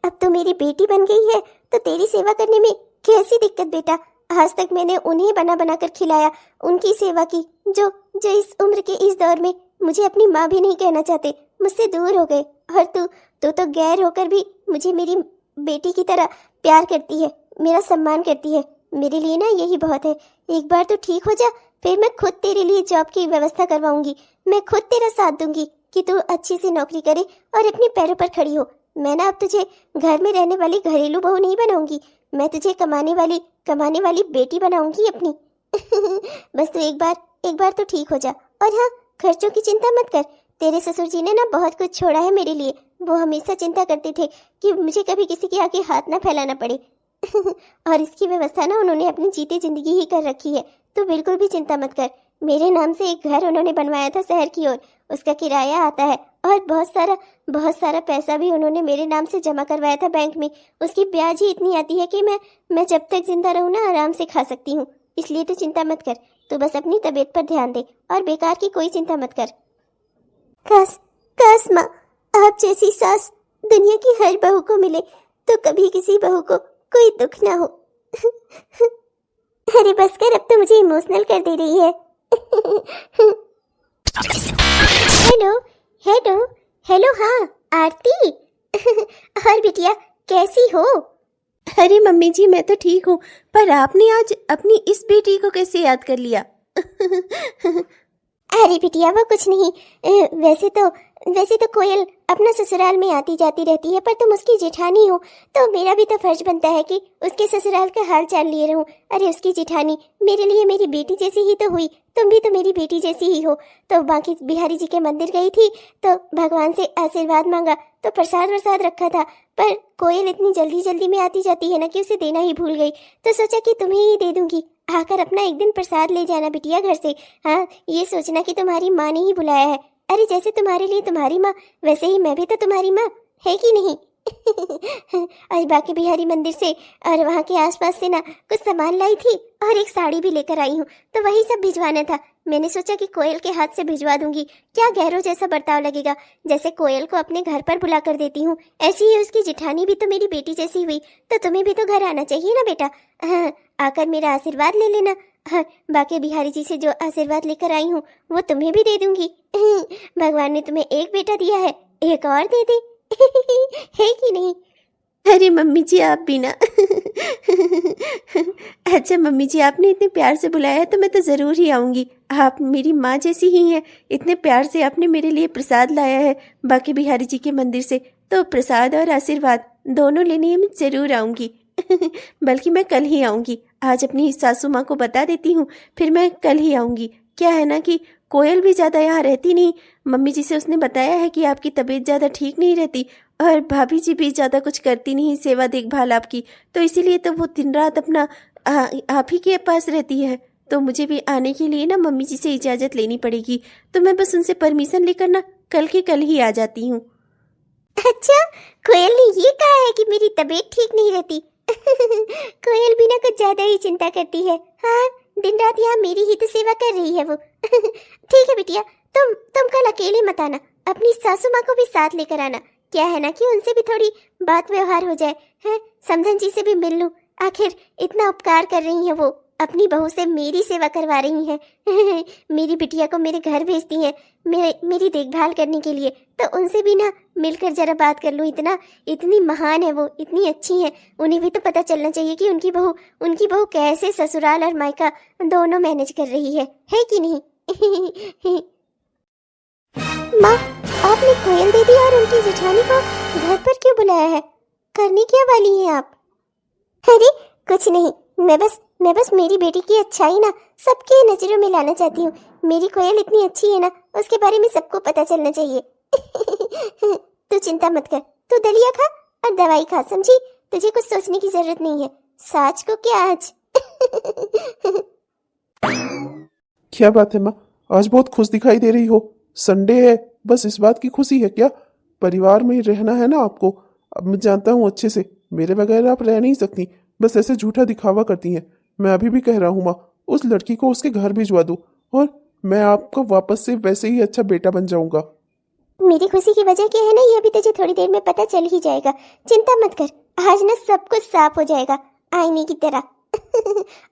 अब तो मेरी बेटी बन गई है, तो तेरी सेवा करने में कैसी दिक्कत बेटा? आज तक मैंने उन्हें बना बना कर खिलाया, उनकी सेवा की, जो इस उम्र के इस दौर में मुझे अपनी माँ भी नहीं कहना चाहते, मुझसे दूर हो गए। और तू तो गैर होकर भी मुझे मेरी बेटी की तरह प्यार करती है, मेरा सम्मान करती है। मेरे लिए ना यही बहुत है। एक बार तो ठीक हो जा, फिर मैं खुद तेरे लिए जॉब की व्यवस्था करवाऊंगी। मैं खुद तेरा साथ दूंगी कि तू अच्छी सी नौकरी करे और अपने पैरों पर खड़ी हो। मैं ना अब तुझे घर में रहने वाली घरेलू बहू नहीं बनाऊंगी, मैं तुझे कमाने वाली बेटी बनाऊंगी अपनी। बस तू एक बार तो ठीक हो जा। और हाँ, खर्चों की चिंता मत कर। तेरे ससुर जी ने ना बहुत कुछ छोड़ा है मेरे लिए। वो हमेशा चिंता करते थे कि मुझे कभी किसी के आगे हाथ ना फैलाना पड़े। और इसकी व्यवस्था ना उन्होंने अपनी जीते जिंदगी ही कर रखी है। तो बिल्कुल भी चिंता मत कर। मेरे नाम से एक घर उन्होंने बनवाया था शहर की ओर, उसका किराया आता है और बहुत सारा पैसा भी उन्होंने मेरे नाम से जमा करवाया था बैंक में। उसकी ब्याज ही इतनी आती है कि मैं जब तक जिंदा रहूँ ना आराम से खा सकती हूँ। इसलिए तो चिंता मत कर, तू बस अपनी तबीयत पर ध्यान दे और बेकार की कोई चिंता मत कर। काश माँ आप जैसी सास दुनिया की हर बहू को मिले तो कभी किसी बहू को कोई दुख ना हो। अरे बस कर, अब तो मुझे इमोशनल कर दे रही है। हेलो हाँ आरती। और बिटिया कैसी हो? अरे मम्मी जी, मैं तो ठीक हूँ, पर आपने आज अपनी इस बेटी को कैसे याद कर लिया? अरे बिटिया, वो कुछ नहीं। वैसे तो कोयल अपना ससुराल में आती जाती रहती है, पर तुम उसकी जेठानी हो, तो मेरा भी तो फर्ज बनता है कि उसके ससुराल का हाल चाल लिए रहूं। अरे उसकी जेठानी मेरे लिए मेरी बेटी जैसी ही तो हुई, तुम भी तो मेरी बेटी जैसी ही हो। तो बाकी बिहारी जी के मंदिर गई थी, तो भगवान से आशीर्वाद मांगा, तो प्रसाद वरसाद रखा था, पर कोयल इतनी जल्दी जल्दी में आती जाती है ना कि उसे देना ही भूल गई, तो सोचा कि तुम्हें ही दे दूंगी। आकर अपना एक दिन प्रसाद ले जाना बिटिया घर से। हाँ, ये सोचना कि तुम्हारी माँ ने ही बुलाया है। अरे जैसे तुम्हारे लिए तुम्हारी माँ, वैसे ही मैं भी तो तुम्हारी माँ, है कि नहीं? और बाकी बिहारी मंदिर से और वहाँ के आसपास से ना कुछ सामान लाई थी, और एक साड़ी भी लेकर आई हूँ, तो वही सब भिजवाना था। मैंने सोचा कि कोयल के हाथ से भिजवा दूंगी, क्या गैरों जैसा बर्ताव लगेगा। जैसे कोयल को अपने घर पर बुला कर देती हूँ, ऐसी ही उसकी जेठानी भी तो मेरी बेटी जैसी हुई, तो तुम्हें भी तो घर आना चाहिए ना बेटा। हाँ, आकर मेरा आशीर्वाद ले लेना। हाँ, बाकी बिहारी जी से जो आशीर्वाद लेकर आई हूँ वो तुम्हें भी दे दूंगी। भगवान ने तुम्हें एक बेटा दिया है, एक और दे दे। है कि नहीं? अरे मम्मी जी, आप भी ना। अच्छा मम्मी जी, आपने इतने प्यार से बुलाया है तो मैं तो ज़रूर ही आऊँगी। आप मेरी माँ जैसी ही हैं, इतने प्यार से आपने मेरे लिए प्रसाद लाया है बाकी बिहारी जी के मंदिर से, तो प्रसाद और आशीर्वाद दोनों लेने मैं ज़रूर आऊँगी। बल्कि मैं कल ही आऊँगी। आज अपनी सासू माँ को बता देती हूँ, फिर मैं कल ही आऊँगी। क्या है ना कि कोयल भी ज़्यादा यहाँ रहती नहीं, मम्मी जी से उसने बताया है कि आपकी तबीयत ज़्यादा ठीक नहीं रहती, और भाभी जी भी ज़्यादा कुछ करती नहीं सेवा देखभाल आपकी, तो इसीलिए तो वो दिन रात अपना आप ही के पास रहती है। तो मुझे भी आने के लिए ना मम्मी जी से इजाज़त लेनी पड़ेगी, तो मैं बस उनसे परमिशन लेकर ना कल के कल ही आ जाती हूँ। अच्छा, कोयल ने ये कहा है कि मेरी तबीयत ठीक नहीं रहती? कोयल भी ना कुछ ज्यादा ही चिंता करती है। हाँ, दिन रात यहाँ मेरी ही तो सेवा कर रही है वो। ठीक है बिटिया, तुम कल अकेले मत आना, अपनी सासू माँ को भी साथ लेकर आना। क्या है ना कि उनसे भी थोड़ी बात व्यवहार हो जाए, है, समधन जी से भी मिल लूं। आखिर इतना उपकार कर रही है वो, अपनी बहू से मेरी सेवा करवा रही हैं। मेरी बिटिया को मेरे घर भेजती हैं मेरी देखभाल करने के लिए, तो उनसे भी ना मिलकर जरा बात कर लूँ। इतनी महान है वो, इतनी अच्छी है, उन्हें भी तो पता चलना चाहिए कि उनकी बहू कैसे ससुराल और मायका दोनों मैनेज कर रही है कि नहीं? माँ, आपने कोयल दीदी और उनकी जेठानी को घर पर क्यों बुलाया है? करने क्या वाली हैं आप? अरे कुछ नहीं, मैं बस मेरी बेटी की अच्छाई ना सबके नजरों में लाना चाहती हूँ। मेरी कोयल इतनी अच्छी है ना, उसके बारे में सबको पता चलना चाहिए। तू चिंता मत कर, तू दलिया खा और दवाई खा, समझी? तुझे कुछ सोचने की जरूरत नहीं है। साच को क्या आज? क्या बात है माँ, आज बहुत खुश दिखाई दे रही हो। संडे है, बस इस बात की खुशी है क्या? परिवार में ही रहना है ना आपको। अब मैं जानता हूँ अच्छे से, मेरे बगैर आप रह नहीं सकती, बस ऐसे झूठा दिखावा करती हैं। मैं अभी भी कह रहा हूँ माँ, उस लड़की को उसके घर भिजवा दूँ, और मैं आपका वापस से वैसे ही अच्छा बेटा बन जाऊंगा। मेरी खुशी की वजह क्या है ना, ये भी तुझे थोड़ी देर में पता चल ही जाएगा। चिंता मत कर, आज ना सब कुछ साफ हो जाएगा आईने की तरह।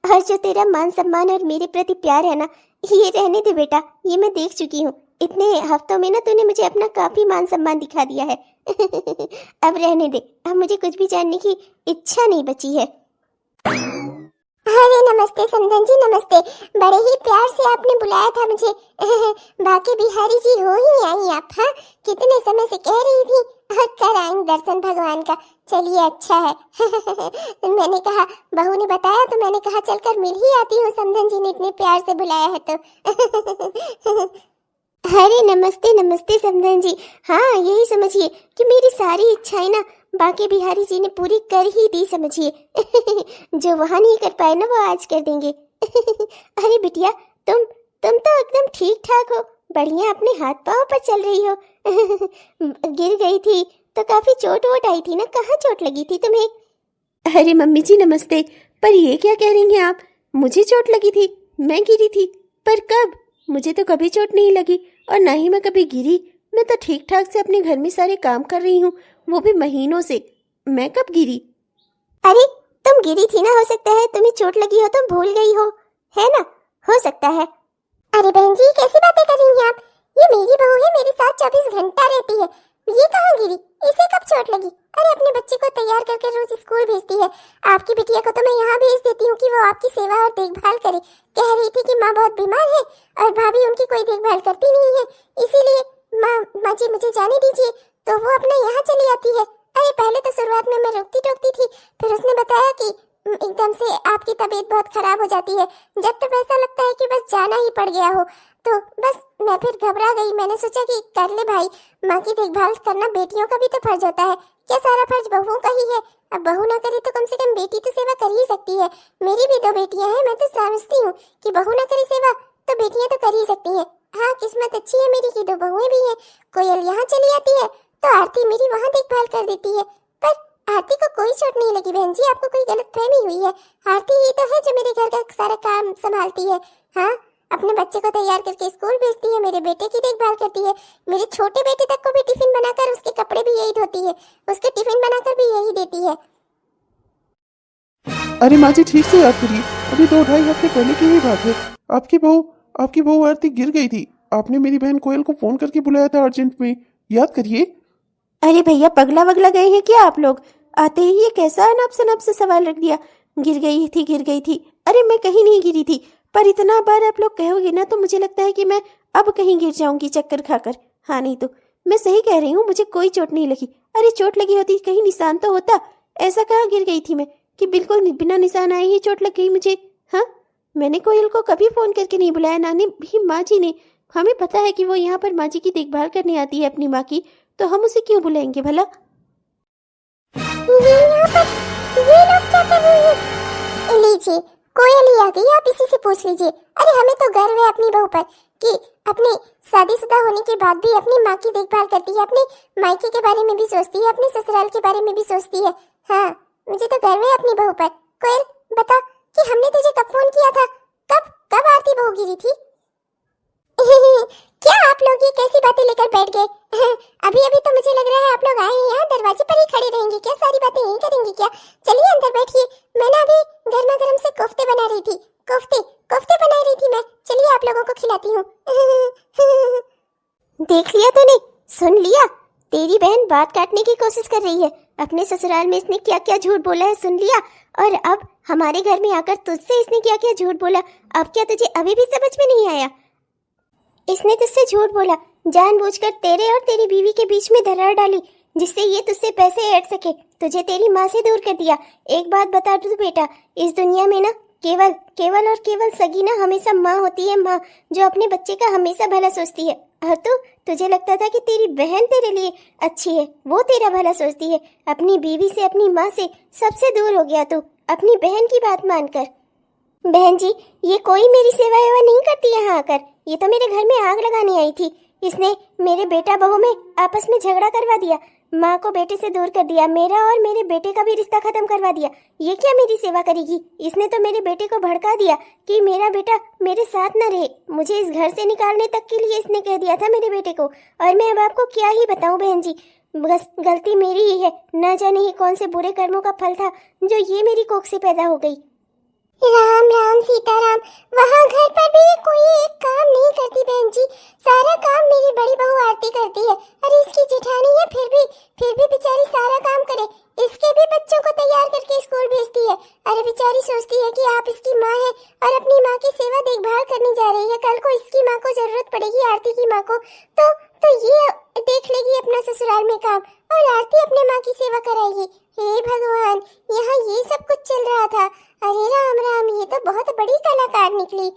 और जो तेरा मान सम्मान और मेरे प्रति प्यार है ना, ये रहने दे बेटा, ये मैं देख चुकी हूँ। इतने हफ्तों में ना तूने मुझे अपना काफी मान सम्मान दिखा दिया है। अब रहने दे, अब मुझे कुछ भी जानने की इच्छा नहीं बची है। अरे नमस्ते समधन जी, नमस्ते। बड़े ही प्यार से आपने बुलाया था मुझे। बाकी बिहारी जी हो ही आई आप? हाँ, कितने समय से कह रही थी कर आएंगे दर्शन भगवान का। चलिए अच्छा है। मैंने कहा, बहू ने बताया तो मैंने कहा चलकर मिल ही आती हूँ, समधन जी ने इतने प्यार से बुलाया है तो। अरे नमस्ते नमस्ते समधन जी। हाँ, यही समझिए कि मेरी सारी इच्छाएं ना बाकी बिहारी जी ने पूरी कर ही दी, समझिए। जो वहाँ नहीं कर पाए ना, वो आज कर देंगे। अरे बिटिया, तुम तो एकदम ठीक ठाक हो, बढ़िया अपने हाथ पाँव पर चल रही हो। गिर गई थी तो काफी चोट वोट आई थी ना, कहाँ चोट लगी थी तुम्हें? अरे मम्मी जी नमस्ते, पर ये क्या कह रही हैं आप? मुझे चोट लगी थी? मैं गिरी थी? पर कब? मुझे तो कभी चोट नहीं लगी, और ना ही मैं कभी गिरी। मैं तो ठीक ठाक से अपने घर में सारे काम कर रही हूँ, वो भी महीनों से। मैं कब गिरी? अरे तुम गिरी थी ना, हो सकता है तुम्हें चोट लगी हो, तुम भूल गई हो, है ना? हो सकता है। अरे बहन जी, कैसी बातें कर रही हैं आप? ये मेरी बहू है, मेरे साथ 24 घंटा रहती है। ये कहाँ गिरी? इसे कब चोट लगी? अरे अपने बच्चे को तैयार करके रोज स्कूल भेजती है। आपकी बिटिया को तो मैं यहाँ भेज देती हूँ कि वो आपकी सेवा और देखभाल करे। कह रही थी कि माँ बहुत बीमार है और भाभी उनकी कोई देखभाल करती नहीं है, इसीलिए माँ जी मुझे जाने दीजिए। तो वो अपने यहाँ चली आती है। अरे पहले तो शुरुआत में मैं रोकती टोकती थी, फिर उसने बताया कि एकदम से आपकी तबीयत बहुत खराब हो जाती है, जब तक ऐसा लगता है कि बस जाना ही पड़ गया हो। तो बस मैं फिर घबरा गई। मैंने सोचा कि कर ले भाई, माँ की देखभाल करना बेटियों का भी तो फर्ज होता है। क्या सारा फर्ज बहुओं का ही है? अब बहू ना करे तो कम से कम बेटी तो सेवा कर ही सकती है। मेरी भी 2 बेटियां हैं, मैं तो समझती हूँ कि बहू ना करे सेवा तो बेटियां तो कर ही सकती हैं। हाँ किस्मत अच्छी है मेरी कि 2 बहुएं भी हैं। कोयल यहाँ चली आती है तो आरती मेरी वहाँ देखभाल कर देती है। पर आरती को कोई चोट नहीं लगी बहन जी, आपको कोई गलतफहमी हुई है। आरती ही तो है जो मेरे घर का सारा काम संभालती है। हाँ अपने बच्चे को तैयार करके स्कूल भेजती है, मेरे बेटे की देखभाल करती है, मेरे छोटे बेटे तक को भी टिफिन बनाकर उसके कपड़े भी यही धोती है, उसके टिफिन बनाकर भी यही देती है। अरे माँ जी ठीक से याद करिए, अभी 2-2.5 हफ्ते पहले की ही बात है। आपकी बहू आरती गिर गई थी। आपने मेरी बहन कोयल को फोन करके बुलाया था अर्जेंट में, याद करिए। अरे भैया पगला वगला गए हैं क्या आप लोग? आते ही ये कैसा अनप से सवाल रख दिया। गिर गई थी। अरे मैं कहीं नहीं गिरी थी, पर इतना बार आप लोग कहोगे ना तो मुझे लगता है कि मैं अब कहीं गिर जाऊंगी चक्कर खाकर। हाँ नहीं तो मैं सही कह रही हूँ, मुझे कोई चोट नहीं लगी। अरे चोट लगी होती कहीं निशान तो होता। ऐसा कहाँ गिर गई थी मैं कि बिल्कुल बिना निशान आए ही चोट लग गई मुझे? हाँ मैंने कोयल को कभी फोन करके नहीं बुलाया, ना भी माँ जी ने। हमें पता है कि वो यहाँ पर माँ जी की देखभाल करने आती है अपनी माँ की, तो हम उसे क्यों बुलाएंगे भला? ये लोग क्या कर रहे हैं? लीजिए कोयल ही आ गई, आप इसी से पूछ लीजिए। अरे हमें तो गर्व है अपनी बहू पर कि अपने शादीशुदा होने के बाद भी अपनी माँ की देखभाल करती है, अपने मायके के बारे में भी सोचती है, अपने ससुराल के बारे में भी सोचती है। हाँ मुझे तो गर्व है अपनी बहू पर। कोयल बता कि हमने तुझे कब फोन किया था? कब आरती बहू गिरी थी? क्या आप लोग ये कैसी बातें लेकर बैठ गए? अभी तो मुझे लग रहा है आप लोग आए हैं यहाँ दरवाजे पर ही खड़े रहेंगे क्या? सारी बातें यही करेंगे क्या? चलिए अंदर बैठिए। मैं ना अभी गर्मा गर्म से कोफ्ते बना रही थी, कोफ्ते बना रही थी मैं। चलिए आप लोगों को खिलाती हूँ। देख लिया तूने, सुन लिया? तेरी बहन बात काटने की कोशिश कर रही है। अपने ससुराल में इसने क्या क्या झूठ बोला है सुन लिया, और अब हमारे घर में आकर तुझसे इसने क्या क्या झूठ बोला। अब क्या तुझे अभी भी समझ में नहीं आया? इसने तुझसे झूठ बोला, जानबूझकर तेरे और तेरी बीवी के बीच में दरार डाली, जिससे ये तुझसे पैसे ऐड सके, तुझे तेरी माँ से दूर कर दिया। एक बात बता तू बेटा, इस दुनिया में ना केवल सगी ना हमेशा माँ होती है, माँ जो अपने बच्चे का हमेशा भला सोचती है। और तुझे लगता था कि तेरी बहन तेरे लिए अच्छी है, वो तेरा भला सोचती है। अपनी बीवी से, अपनी माँ से सबसे दूर हो गया तू अपनी बहन की बात मानकर। बहन जी ये कोई मेरी सेवा एवा नहीं करती यहाँ आकर, ये तो मेरे घर में आग लगाने आई थी। इसने मेरे बेटा बहू में आपस में झगड़ा करवा दिया, माँ को बेटे से दूर कर दिया, मेरा और मेरे बेटे का भी रिश्ता खत्म करवा दिया। ये क्या मेरी सेवा करेगी? इसने तो मेरे बेटे को भड़का दिया कि मेरा बेटा मेरे साथ न रहे। मुझे इस घर से निकालने तक के लिए इसने कह दिया था मेरे बेटे को। और मैं अब आपको क्या ही बताऊं बहन जी, बस गलती मेरी ही है। न जाने ही कौन से बुरे कर्मों का फल था जो ये मेरी कोख से पैदा हो गई। राम राम सीताराम। वहाँ घर पर भी ये कोई एक काम नहीं करती बहन जी, सारा काम मेरी बड़ी बहू आरती करती है। अरे इसकी जेठानी है फिर भी बेचारी सारा काम करे, इसके भी बच्चों को तैयार करके स्कूल भेजती है। अरे बेचारी सोचती है कि आप इसकी माँ है और अपनी माँ की सेवा देखभाल करने जा रही है, कल को इसकी माँ को जरूरत पड़ेगी, आरती की माँ को, तो ये देख लेगी अपना ससुराल में काम और आरती अपने माँ की सेवा कराएगी। हे भगवान, यहाँ ये सब कुछ चल रहा था। अरे राम राम, ये तो बहुत बड़ी कलाकार निकली।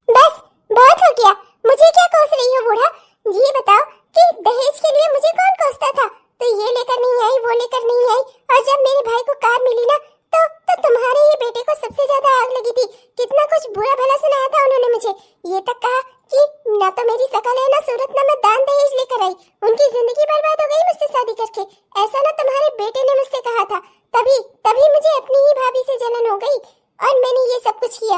बस बहुत हो गया, मुझे क्या कोस रही हो बूढ़ा? ये बताओ कि दहेज के लिए मुझे कौन कोसता था? तो ये लेकर नहीं आई, वो लेकर नहीं आई, और जब मेरे भाई को कार मिली ना तो तुम्हारे ही बेटे को सबसे ज्यादा आग लगी थी। कितना कुछ बुरा भला सुनाया था उन्होंने मुझे, ये तक कहा कि ना तो मेरी शकल है ना सूरत, ना मैं दान दहेज लेकर आई। उनकी जिंदगी बर्बाद हो गई मुझसे शादी करके, ऐसा ना तुम्हारे बेटे ने मुझसे कहा था। तभी मुझे अपनी ही भाभी से जलन हो गई और मैंने ये सब कुछ किया।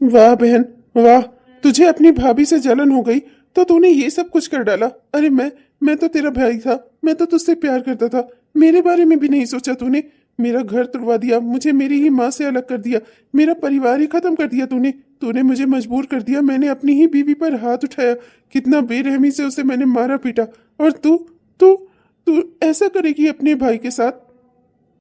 वाह बहन वाह, तुझे अपनी भाभी से जलन हो गई तो तूने ये सब कुछ कर डाला। अरे मैं तो तेरा भाई था, मैं तो तुझसे प्यार करता था, मेरे बारे में भी नहीं सोचा तूने। मेरा घर तुड़वा दिया, मुझे मेरी ही माँ से अलग कर दिया, मेरा परिवार ही खत्म कर दिया तूने मुझे मजबूर कर दिया। मैंने अपनी ही बीवी पर हाथ उठाया, कितना बेरहमी से उसे मैंने मारा पीटा। और तू तू ऐसा करेगी अपने भाई के साथ?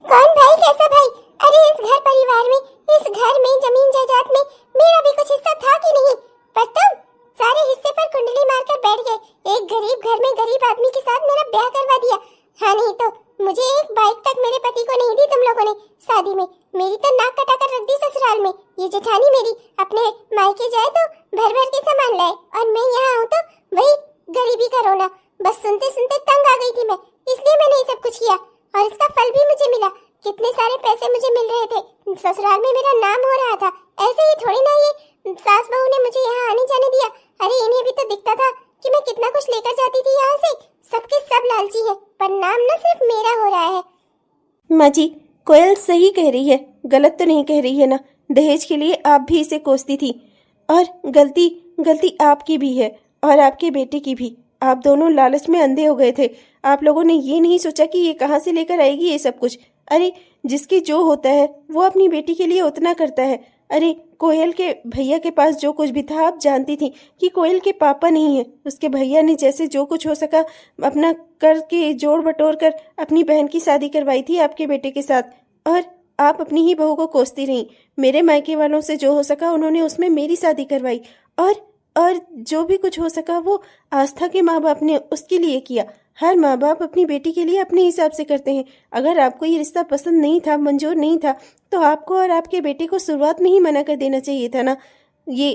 कौन भाई, कैसा भाई? अरे इस घर परिवार में, इस घर में, जमीन जायदाद में मेरा भी कुछ हिस्सा था कि नहीं? पर तुम सारे हिस्से पर कुंडली मारकर बैठ गए। एक गरीब घर में गरीब आदमी के साथ मेरा ब्याह करवा दिया। हाँ, नहीं तो मुझे एक बाइक तक मेरे पति को नहीं दी तुम लोगों ने शादी में। मेरी तो नाक कटा कर रख दी ससुराल में। ये जेठानी मेरी अपने मायके जाए तो भर भर के सामान लाए, और मैं यहाँ आऊँ तो वही गरीबी का रोना। बस सुनते सुनते तंग आ गई थी मैं, इसलिए मैंने ये सब कुछ किया, और इसका फल भी मुझे मिला। कितने सारे पैसे मुझे मिल रहे थे, ससुराल में मेरा नाम हो रहा था। ऐसे ही थोड़ी ना ये सास बहू ने मुझे यहाँ आने जाने दिया। अरे इन्हें भी तो दिखता था कि मैं कितना कुछ लेकर जाती थी यहाँ से। सबके सब लालची है, पर नाम न सिर्फ मेरा हो रहा है। माँ जी, कोयल सही कह रही है, गलत तो नहीं कह रही है ना। दहेज के लिए आप भी इसे कोसती थी, और गलती आपकी भी है और आपके बेटे की भी। आप दोनों लालच में अंधे हो गए थे। आप लोगों ने ये नहीं सोचा कि ये कहाँ से लेकर आएगी ये सब कुछ। अरे जिसकी जो होता है वो अपनी बेटी के लिए उतना करता है। अरे कोयल के भैया के पास जो कुछ भी था, आप जानती थी कि कोयल के पापा नहीं है। उसके भैया ने जैसे जो कुछ हो सका अपना करके जोड़ बटोर कर अपनी बहन की शादी करवाई थी आपके बेटे के साथ, और आप अपनी ही बहू को कोसती रही। मेरे मायके वालों से जो हो सका उन्होंने उसमें मेरी शादी करवाई, और जो भी कुछ हो सका वो आस्था के माँ बाप ने उसके लिए किया। हर माँ बाप अपनी बेटी के लिए अपने हिसाब से करते हैं। अगर आपको ये रिश्ता पसंद नहीं था, मंजूर नहीं था, तो आपको और आपके बेटे को शुरुआत में ही मना कर देना चाहिए था ना। ये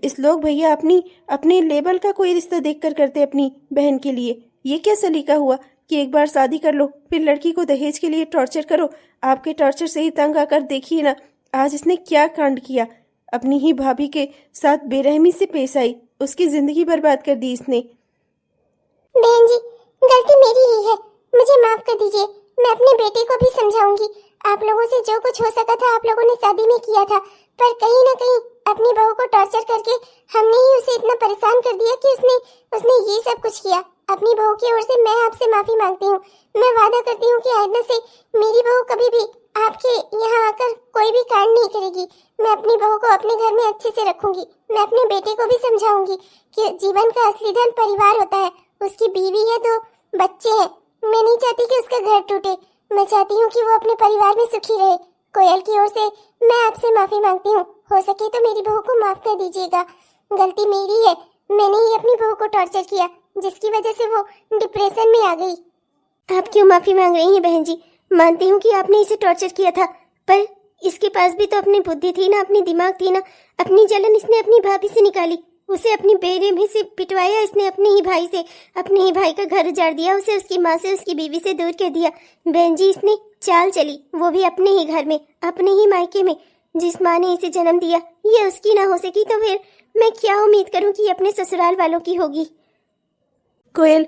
इस लोग भैया अपने लेवल का कोई रिश्ता देखकर करते अपनी बहन के लिए। ये क्या सलीका हुआ कि एक बार शादी कर लो फिर लड़की को दहेज के लिए टॉर्चर करो? आपके टॉर्चर से ही तंग आकर देखिए ना आज इसने क्या कांड किया। अपनी ही भाभी के साथ बेरहमी से पेश आई, उसकी जिंदगी बर्बाद कर दी इसने। बहन जी, गलती मेरी ही है, मुझे माफ कर दीजिए। मैं अपने बेटे को भी समझाऊंगी। आप लोगों से जो कुछ हो सका था आप लोगों ने शादी में किया था, पर कहीं ना कहीं अपनी बहू को टॉर्चर करके हमने ही उसे इतना परेशान कर दिया कि उसने ये सब कुछ किया। अपनी बहू की ओर से मैं आपसे माफी मांगती हूँ। मैं वादा करती हूँ कि आइंदा से मेरी बहू कभी भी आपके यहाँ आकर कोई भी कांड नहीं करेगी। मैं अपनी बहू को अपने घर में अच्छे से रखूंगी। मैं अपने बेटे को भी समझाऊंगी कि जीवन का असली धन परिवार होता है। उसकी बीवी है, 2 बच्चे हैं। मैं नहीं चाहती कि उसका घर टूटे। मैं चाहती हूँ कि वो अपने परिवार में सुखी रहे। कोयल की ओर से मैं आपसे माफी मांगती हूँ। हो सके तो मेरी बहू को माफ कर दीजिएगा। गलती मेरी है, मैंने ही अपनी बहू को टॉर्चर किया, जिसकी वजह से वो डिप्रेशन में आ गई। आप क्यों माफी मांग रही हैं बहन जी? मानती हूँ कि आपने इसे टॉर्चर किया था, पर इसके पास भी तो अपनी बुद्धि थी ना, अपनी दिमाग थी ना। अपनी जलन इसने अपनी भाभी से निकाली, उसे अपनी बेरहमी से पिटवाया इसने, अपने ही भाई से, अपने ही भाई का घर उजाड़ दिया, उसे उसकी माँ से, उसकी बीवी से दूर कर दिया। बहन जी, इसने चाल चली, वो भी अपने ही घर में, अपने ही मायके में। जिस माँ ने इसे जन्म दिया ये उसकी ना हो सकी तो फिर मैं क्या उम्मीद करूँ कि अपने ससुराल वालों की होगी। कोयल,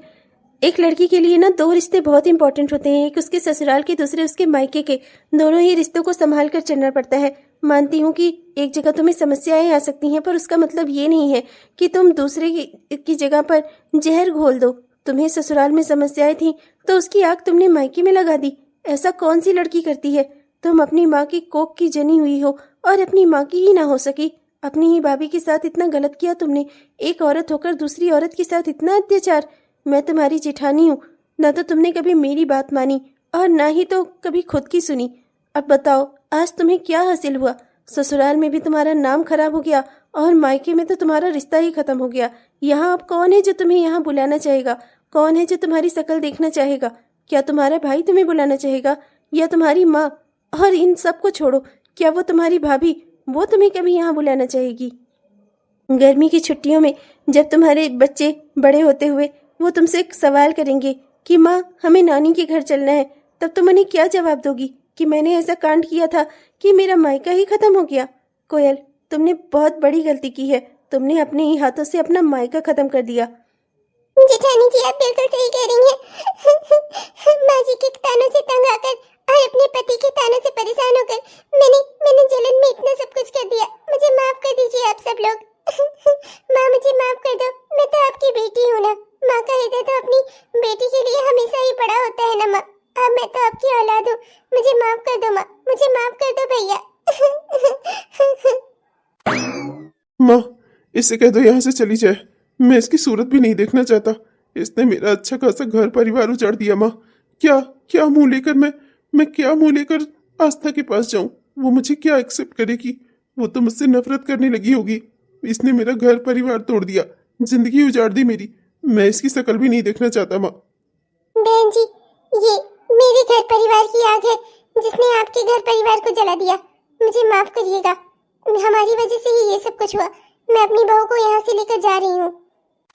एक लड़की के लिए ना 2 रिश्ते बहुत इंपॉर्टेंट होते हैं, एक उसके ससुराल के, दूसरे उसके मायके के। दोनों ही रिश्तों को संभाल कर चलना पड़ता है। मानती हूँ कि एक जगह तुम्हें समस्याएं आ सकती हैं, पर उसका मतलब ये नहीं है कि तुम दूसरे की जगह पर जहर घोल दो। तुम्हें ससुराल में समस्याएं थी तो उसकी आग तुमने मायके में लगा दी। ऐसा कौन सी लड़की करती है? तुम अपनी माँ की कोख की जनी हुई हो और अपनी माँ की ही ना हो सकी। अपनी ही भाभी के साथ इतना गलत किया तुमने, एक औरत होकर दूसरी औरत के साथ इतना अत्याचार। मैं तुम्हारी जेठानी हूँ, ना तो तुमने कभी मेरी बात मानी और ना ही तो कभी खुद की सुनी। अब बताओ आज तुम्हें क्या हासिल हुआ? ससुराल में भी तुम्हारा नाम खराब हो गया और मायके में तो तुम्हारा रिश्ता ही खत्म हो गया। यहाँ अब कौन है जो तुम्हें यहाँ बुलाना चाहेगा? कौन है जो तुम्हारी शक्ल देखना चाहेगा? क्या तुम्हारा भाई तुम्हें बुलाना चाहेगा या तुम्हारी माँ? और इन सब को छोड़ो, क्या वो तुम्हारी भाभी, वो तुम्हें कभी यहाँ बुलाना चाहेगी? गर्मी की छुट्टियों में जब तुम्हारे बच्चे बड़े होते हुए वो तुमसे एक सवाल करेंगे कि माँ हमें नानी के घर चलना है, तब तुम उन्हें क्या जवाब दोगी? कि मैंने ऐसा कांड किया था कि मेरा मायका ही खत्म हो गया। कोयल, तुमने बहुत बड़ी गलती की है। तुमने अपने ही हाथों से अपना मायका खत्म कर दिया। जेठानी जी, आप बिल्कुल सही कह रही हैं। माँ जी के तानों से तंग आकर और अपने पति के तानों से परेशान होकर मैंने जलन में इतना सब कुछ कर दिया। मुझे माफ कर दीजिए आप सब लोग। माँ मुझे माफ कर दो, मैं तो आपकी बेटी हूँ ना। माँ का हृदय तो अपनी बेटी के लिए हमेशा ही बड़ा होता है ना माँ। अब मैं तो आपकी औलाद हूँ, मुझे माफ कर दो माँ, मुझे माफ कर दो भैया। माँ, इससे कह दो यहाँ से चली जाए। मैं इसकी सूरत भी नहीं देखना चाहता। इसने मेरा अच्छा खासा घर परिवार उजाड़ दिया माँ। क्या क्या मुंह लेकर मैं क्या मुंह लेकर आस्था के पास जाऊं? वो मुझे क्या एक्सेप्ट करेगी? वो तो मुझसे नफरत करने लगी होगी। इसने मेरा घर परिवार तोड़ दिया, जिंदगी उजाड़ दी मेरी। मैं इसकी शक्ल भी नहीं देखना चाहता माँ। बहन जी, ये मेरे घर परिवार की आग है जिसने आपके घर परिवार को जला दिया। मुझे माफ करिएगा, हमारी वजह से ही ये सब कुछ हुआ। मैं अपनी बहू को यहाँ से लेकर जा रही हूँ।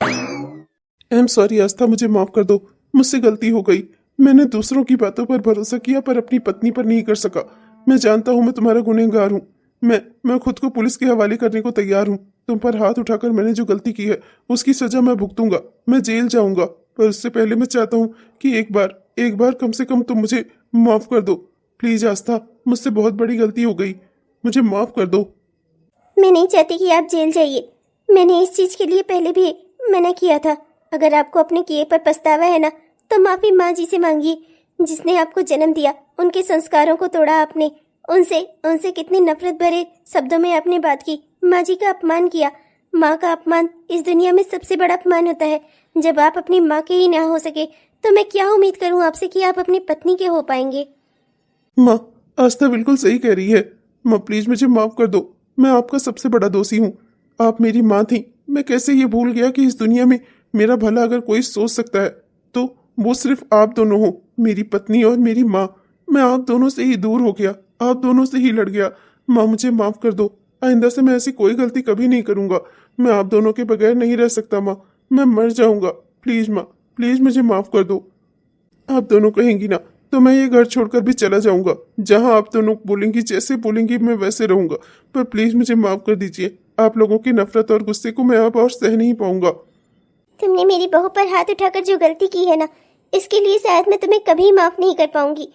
आई एम सॉरी आस्था, मुझे माफ कर दो। मुझसे गलती हो गई। मैंने दूसरों की बातों पर भरोसा किया पर अपनी पत्नी पर नहीं कर सका। मैं जानता हूँ मैं तुम्हारा गुनहगार हूँ। मैं खुद को पुलिस के हवाले करने को तैयार हूँ। तुम पर हाथ उठाकर मैंने जो गलती की है उसकी सजा मैं भुगतूंगा। मैं जेल जाऊंगा, पर उससे पहले मैं चाहता हूँ कि एक बार कम से कम तुम मुझे माफ कर दो। प्लीज आस्था, मुझसे बहुत बड़ी गलती हो गई, मुझे माफ कर दो। मैं नहीं चाहती कि आप जेल जाइए। मैंने इस चीज के लिए पहले भी मना किया था। अगर आपको अपने किए पर पछतावा है ना, तो माफी माँ जी से मांगिए, जिसने आपको जन्म दिया। उनके संस्कारों को तोड़ा आपने। उनसे कितनी नफरत भरे शब्दों में आपने बात की। माँ जी का अपमान किया। माँ का अपमान इस दुनिया में सबसे बड़ा अपमान होता है। जब आप अपनी माँ के ही ना हो सके तो मैं क्या उम्मीद करूँ आपसे कि आप अपनी पत्नी के हो पाएंगे। माँ, आस्था बिल्कुल सही कह रही है। माँ प्लीज मुझे माफ कर दो। मैं आपका सबसे बड़ा दोषी हूँ। आप मेरी माँ थी। मैं कैसे ये भूल गया कि इस दुनिया में मेरा भला अगर कोई सोच सकता है तो वो सिर्फ आप दोनों हो, मेरी पत्नी और मेरी माँ। मैं आप दोनों से ही दूर हो गया, आप दोनों से ही लड़ गया। माँ मुझे माफ कर दो। आइंदा से मैं ऐसी कोई गलती कभी नहीं करूंगा। मैं आप दोनों के बगैर नहीं रह सकता माँ। मैं मर जाऊंगा। प्लीज माँ, प्लीज मुझे माफ कर दो। आप दोनों कहेंगी ना तो मैं ये घर छोड़कर भी चला जाऊंगा। जहां आप दोनों बोलेंगी, जैसे बोलेंगी मैं वैसे रहूंगा। पर प्लीज मुझे माफ कर दीजिए। आप लोगों की नफरत और गुस्से को मैं अब और सह नहीं पाऊंगा। तुमने मेरी बहू पर हाथ उठाकर जो गलती की है ना, इसके लिए शायद मैं तुम्हें कभी माफ नहीं कर पाऊंगी।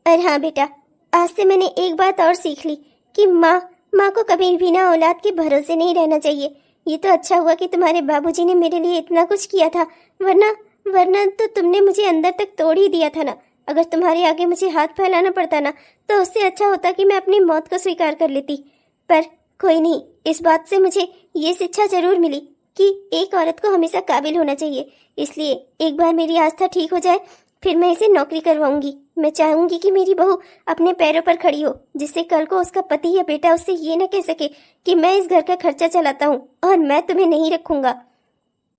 और हाँ बेटा, आज से मैंने एक बात और सीख ली कि माँ को कभी भी ना औलाद के भरोसे नहीं रहना चाहिए। ये तो अच्छा हुआ कि तुम्हारे बाबूजी ने मेरे लिए इतना कुछ किया था, वरना तो तुमने मुझे अंदर तक तोड़ ही दिया था ना। अगर तुम्हारे आगे मुझे हाथ फैलाना पड़ता ना, तो उससे अच्छा होता कि मैं अपनी मौत को स्वीकार कर लेती। पर कोई नहीं, इस बात से मुझे ये शिक्षा जरूर मिली कि एक औरत को हमेशा काबिल होना चाहिए। इसलिए एक बार मेरी आस्था ठीक हो जाए, फिर मैं इसे नौकरी करवाऊंगी। मैं चाहूंगी कि मेरी बहू अपने पैरों पर खड़ी हो, जिससे कल को उसका पति या बेटा उससे ये न कह सके कि मैं इस घर का खर्चा चलाता हूँ और मैं तुम्हें नहीं रखूंगा।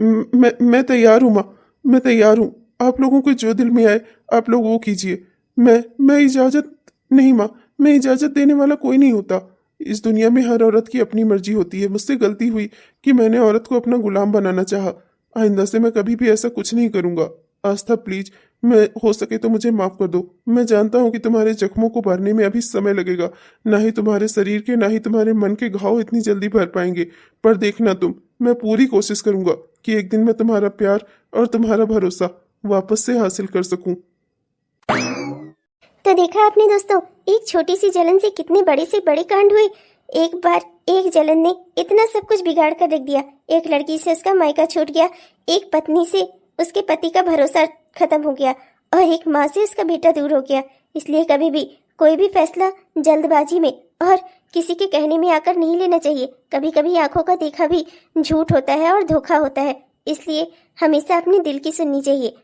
मैं तैयार हूँ माँ, मैं तैयार हूँ। आप लोगों को जो दिल में आए आप लोग वो कीजिए। मैं इजाजत नहीं माँ, मैं इजाजत देने वाला कोई नहीं होता। इस दुनिया में हर औरत की अपनी मर्जी होती है। मुझसे गलती हुई कि मैंने औरत को अपना गुलाम बनाना चाहा। आइंदा से मैं कभी भी ऐसा कुछ नहीं करूंगा। आस्था प्लीज, मैं हो सके तो मुझे माफ कर दो। मैं जानता हूँ कि तुम्हारे जख्मों को भरने में अभी समय लगेगा। ना ही तुम्हारे शरीर के ना ही तुम्हारे मन के घाव इतनी जल्दी भर पाएंगे। पर देखना तुम, मैं पूरी कोशिश करूंगा कि एक दिन मैं तुम्हारा प्यार और तुम्हारा भरोसा वापस से हासिल कर सकूं। तो देखा आपने दोस्तों, एक छोटी सी जलन से कितने बड़े से बड़े कांड हुए। एक बार एक जलन ने इतना सब कुछ बिगाड़ कर रख दिया। एक लड़की से उसका मायका छूट गया, एक पत्नी से उसके पति का भरोसा खत्म हो गया और एक माँ से उसका बेटा दूर हो गया। इसलिए कभी भी कोई भी फैसला जल्दबाजी में और किसी के कहने में आकर नहीं लेना चाहिए। कभी कभी आंखों का देखा भी झूठ होता है और धोखा होता है। इसलिए हमेशा अपने दिल की सुननी चाहिए।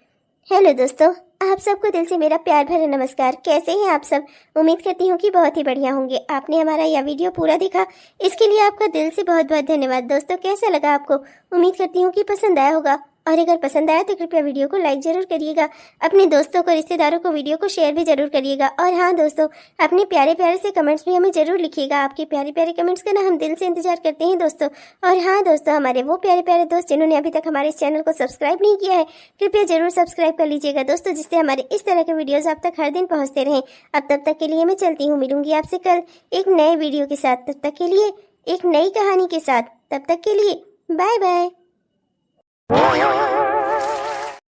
हेलो दोस्तों, आप सबको दिल से मेरा प्यार भरा नमस्कार। कैसे हैं आप सब? उम्मीद करती हूँ कि बहुत ही बढ़िया होंगे। आपने हमारा यह वीडियो पूरा देखा, इसके लिए आपका दिल से बहुत बहुत धन्यवाद। दोस्तों कैसा लगा आपको? उम्मीद करती हूँ कि पसंद आया होगा, और अगर पसंद आया तो कृपया वीडियो को लाइक जरूर करिएगा। अपने दोस्तों को, रिश्तेदारों को वीडियो को शेयर भी जरूर करिएगा। और हाँ दोस्तों, अपने प्यारे प्यारे से कमेंट्स भी हमें जरूर लिखिएगा। आपके प्यारे प्यारे कमेंट्स का ना हम दिल से इंतजार करते हैं दोस्तों। और हाँ दोस्तों, हमारे वो प्यारे प्यारे दोस्त जिन्होंने अभी तक हमारे इस चैनल को सब्सक्राइब नहीं किया है, कृपया जरूर सब्सक्राइब कर लीजिएगा दोस्तों, जिससे हमारे इस तरह के वीडियोज आप तक हर दिन पहुँचते रहें। अब तब तक के लिए मैं चलती हूँ, मिलूंगी आपसे कल एक नए वीडियो के साथ। तब तक के लिए एक नई कहानी के साथ। तब तक के लिए बाय बाय।